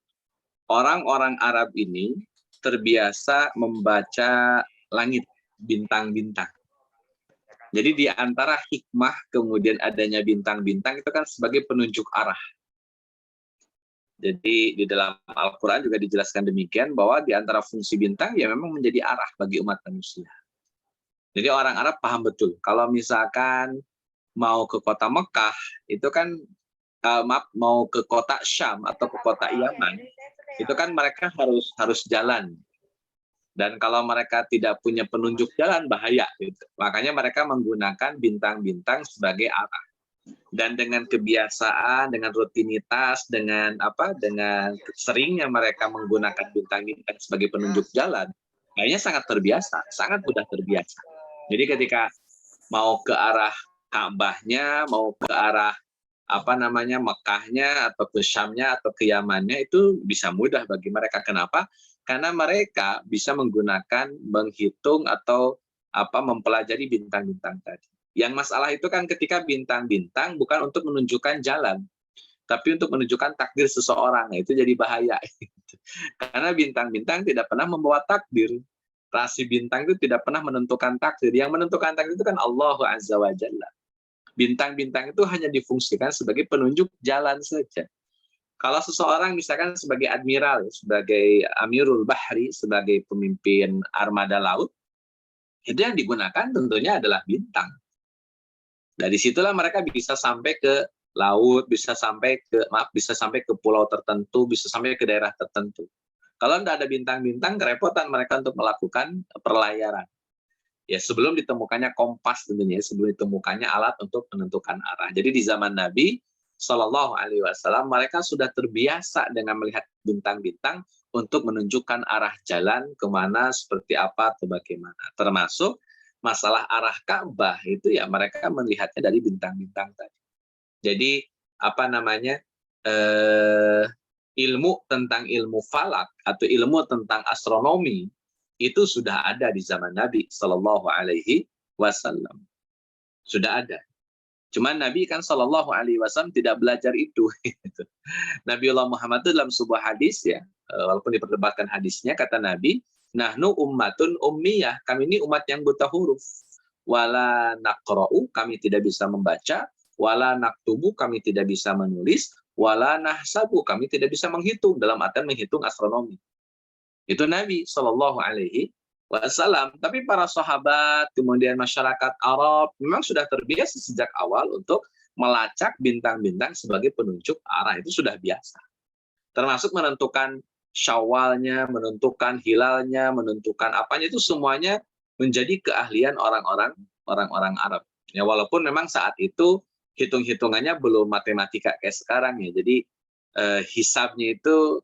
Speaker 2: orang-orang Arab ini terbiasa membaca langit, bintang-bintang. Jadi di antara hikmah kemudian adanya bintang-bintang itu kan sebagai penunjuk arah. Jadi di dalam Al-Quran juga dijelaskan demikian bahwa di antara fungsi bintang ya memang menjadi arah bagi umat manusia. Jadi orang Arab paham betul. Kalau misalkan mau ke kota Mekah, itu kan mau ke kota Syam atau ke kota Yaman, itu kan mereka harus jalan. Dan kalau mereka tidak punya penunjuk jalan, bahaya. Gitu. Makanya mereka menggunakan bintang-bintang sebagai arah. Dan dengan kebiasaan, dengan rutinitas, dengan seringnya mereka menggunakan bintang-bintang sebagai penunjuk jalan, kayaknya sangat terbiasa, sangat mudah terbiasa. Jadi ketika mau ke arah Ka'bahnya, mau ke arah Mekahnya atau ke Syamnya atau ke Yamannya, itu bisa mudah bagi mereka. Kenapa? Karena mereka bisa menghitung atau mempelajari bintang-bintang tadi. Yang masalah itu kan ketika bintang-bintang bukan untuk menunjukkan jalan, tapi untuk menunjukkan takdir seseorang. Itu jadi bahaya. Karena bintang-bintang tidak pernah membawa takdir. Rasi bintang itu tidak pernah menentukan takdir. Yang menentukan takdir itu kan Allah Azza wa Jalla. Bintang-bintang itu hanya difungsikan sebagai penunjuk jalan saja. Kalau seseorang misalkan sebagai admiral, sebagai amirul bahri, sebagai pemimpin armada laut, itu yang digunakan tentunya adalah bintang. Dari situlah mereka bisa sampai ke laut, bisa sampai ke pulau tertentu, bisa sampai ke daerah tertentu. Kalau tidak ada bintang-bintang, kerepotan mereka untuk melakukan perlayaran. Ya, sebelum ditemukannya kompas tentunya, sebelum ditemukannya alat untuk menentukan arah. Jadi di zaman Nabi Shallallahu Alaihi Wasallam mereka sudah terbiasa dengan melihat bintang-bintang untuk menunjukkan arah jalan kemana, seperti apa atau bagaimana. Termasuk masalah arah Ka'bah itu ya mereka melihatnya dari bintang-bintang tadi. Jadi ilmu tentang ilmu falak atau ilmu tentang astronomi itu sudah ada di zaman Nabi Shallallahu Alaihi Wasallam. Sudah ada. Cuman Nabi kan Shallallahu Alaihi Wasallam tidak belajar itu. Nabiullah Muhammad itu dalam sebuah hadis ya, walaupun diperdebatkan hadisnya, kata Nabi, nahnu ummatun ummiyah, kami ini umat yang buta huruf. Wala naqra'u, kami tidak bisa membaca. Wala naktubu, kami tidak bisa menulis. Wala nahsabu, kami tidak bisa menghitung, dalam artian menghitung astronomi. Itu Nabi Shallallahu Alaihi Wasallam. Tapi para sahabat, kemudian masyarakat Arab, memang sudah terbiasa sejak awal untuk melacak bintang-bintang sebagai penunjuk arah. Itu sudah biasa. Termasuk menentukan syawalnya, menentukan hilalnya, menentukan apanya, itu semuanya menjadi keahlian orang-orang Arab. Ya, walaupun memang saat itu hitung-hitungannya belum matematika kayak sekarang ya. Jadi hisabnya itu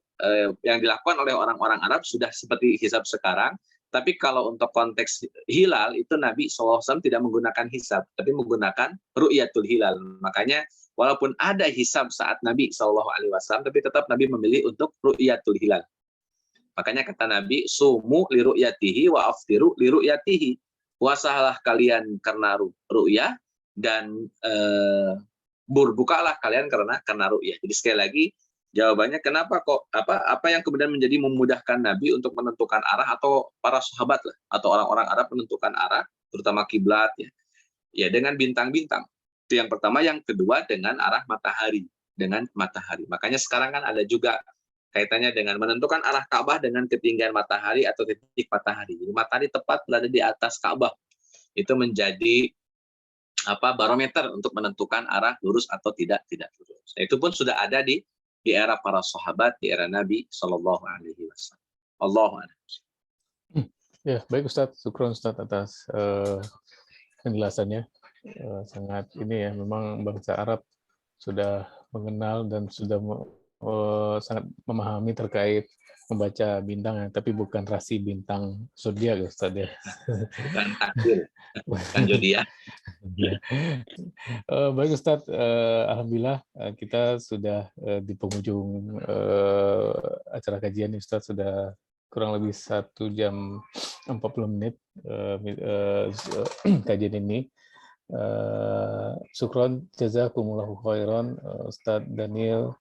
Speaker 2: yang dilakukan oleh orang-orang Arab sudah seperti hisab sekarang. Tapi kalau untuk konteks hilal itu Nabi SAW tidak menggunakan hisab, tapi menggunakan ru'yatul hilal. Makanya walaupun ada hisab saat Nabi SAW, tapi tetap Nabi memilih untuk ru'yatul hilal. Makanya kata Nabi, sumu li ru'yatihi wa aftiru li ru'yatihi. Puasalah kalian karena ru'yah dan berbukalah kalian karena ru'yah. Jadi sekali lagi jawabannya kenapa kok apa yang kemudian menjadi memudahkan Nabi untuk menentukan arah, atau para sahabat lah, atau orang-orang Arab menentukan arah, terutama kiblat ya. Ya dengan bintang-bintang. Itu yang pertama, yang kedua dengan arah matahari, dengan matahari. Makanya sekarang kan ada juga kaitannya dengan menentukan arah Ka'bah dengan ketinggian matahari atau titik matahari. Jadi matahari tepat berada di atas Ka'bah. Itu menjadi barometer untuk menentukan arah lurus atau tidak lurus. Nah, itu pun sudah ada di era para sahabat, di era Nabi Shallallahu Alaihi Wasallam. Allahu a'lam.
Speaker 1: Ya, baik Ustadz. Syukron Ustadz atas penjelasannya. Sangat ini ya, memang bangsa Arab sudah mengenal dan sudah sangat memahami terkait membaca bintang ya, tapi bukan rasi bintang zodiak ya Ustadz ya.
Speaker 2: Bukan takdir, bukan zodiak.
Speaker 1: Ya. Baik Ustadz, alhamdulillah kita sudah di penghujung acara kajian nih Ustadz, sudah kurang lebih 1 jam 40 menit kajian ini. Syukron jazakumullahu khairan Ustadz Daniel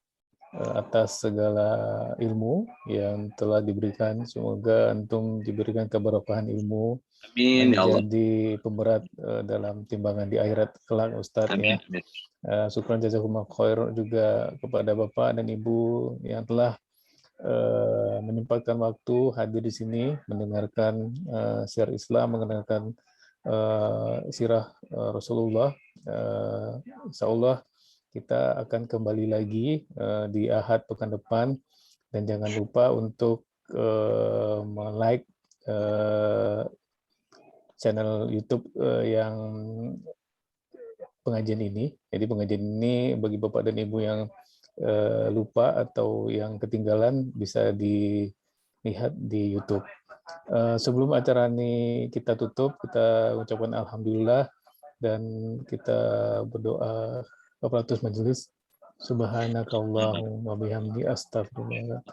Speaker 1: atas segala ilmu yang telah diberikan. Semoga antum diberikan keberkahan ilmu.
Speaker 2: Amin ya Allah.
Speaker 1: Menjadi pemberat dalam timbangan di akhirat kelak Ustadz ya. Syukran jazakumullah khair juga kepada Bapak dan Ibu yang telah menyempatkan waktu hadir di sini mendengarkan syiar Islam, mendengarkan sirah Rasulullah. Insyaallah kita akan kembali lagi di Ahad pekan depan, dan jangan lupa untuk like channel YouTube yang pengajian ini. Jadi pengajian ini bagi Bapak dan Ibu yang lupa atau yang ketinggalan bisa dilihat di YouTube. Sebelum acara ini kita tutup, kita ucapkan alhamdulillah dan kita berdoa kafaratus majelis. Subhanakallahumma bihamdi astaghfirullah.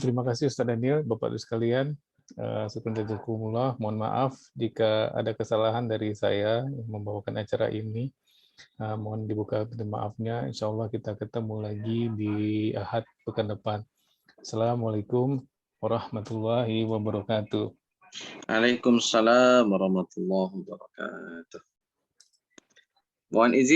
Speaker 1: Terima kasih Ustaz Daniel, Bapak Ibu sekalian. Jazakumullah. Mohon maaf jika ada kesalahan dari saya yang membawakan acara ini. Mohon dibuka pintu maafnya. Insya Allah kita ketemu lagi di Ahad pekan depan. Assalamualaikum warahmatullahi wabarakatuh.
Speaker 2: Waalaikumsalam warahmatullahi wabarakatuh. Mohon izin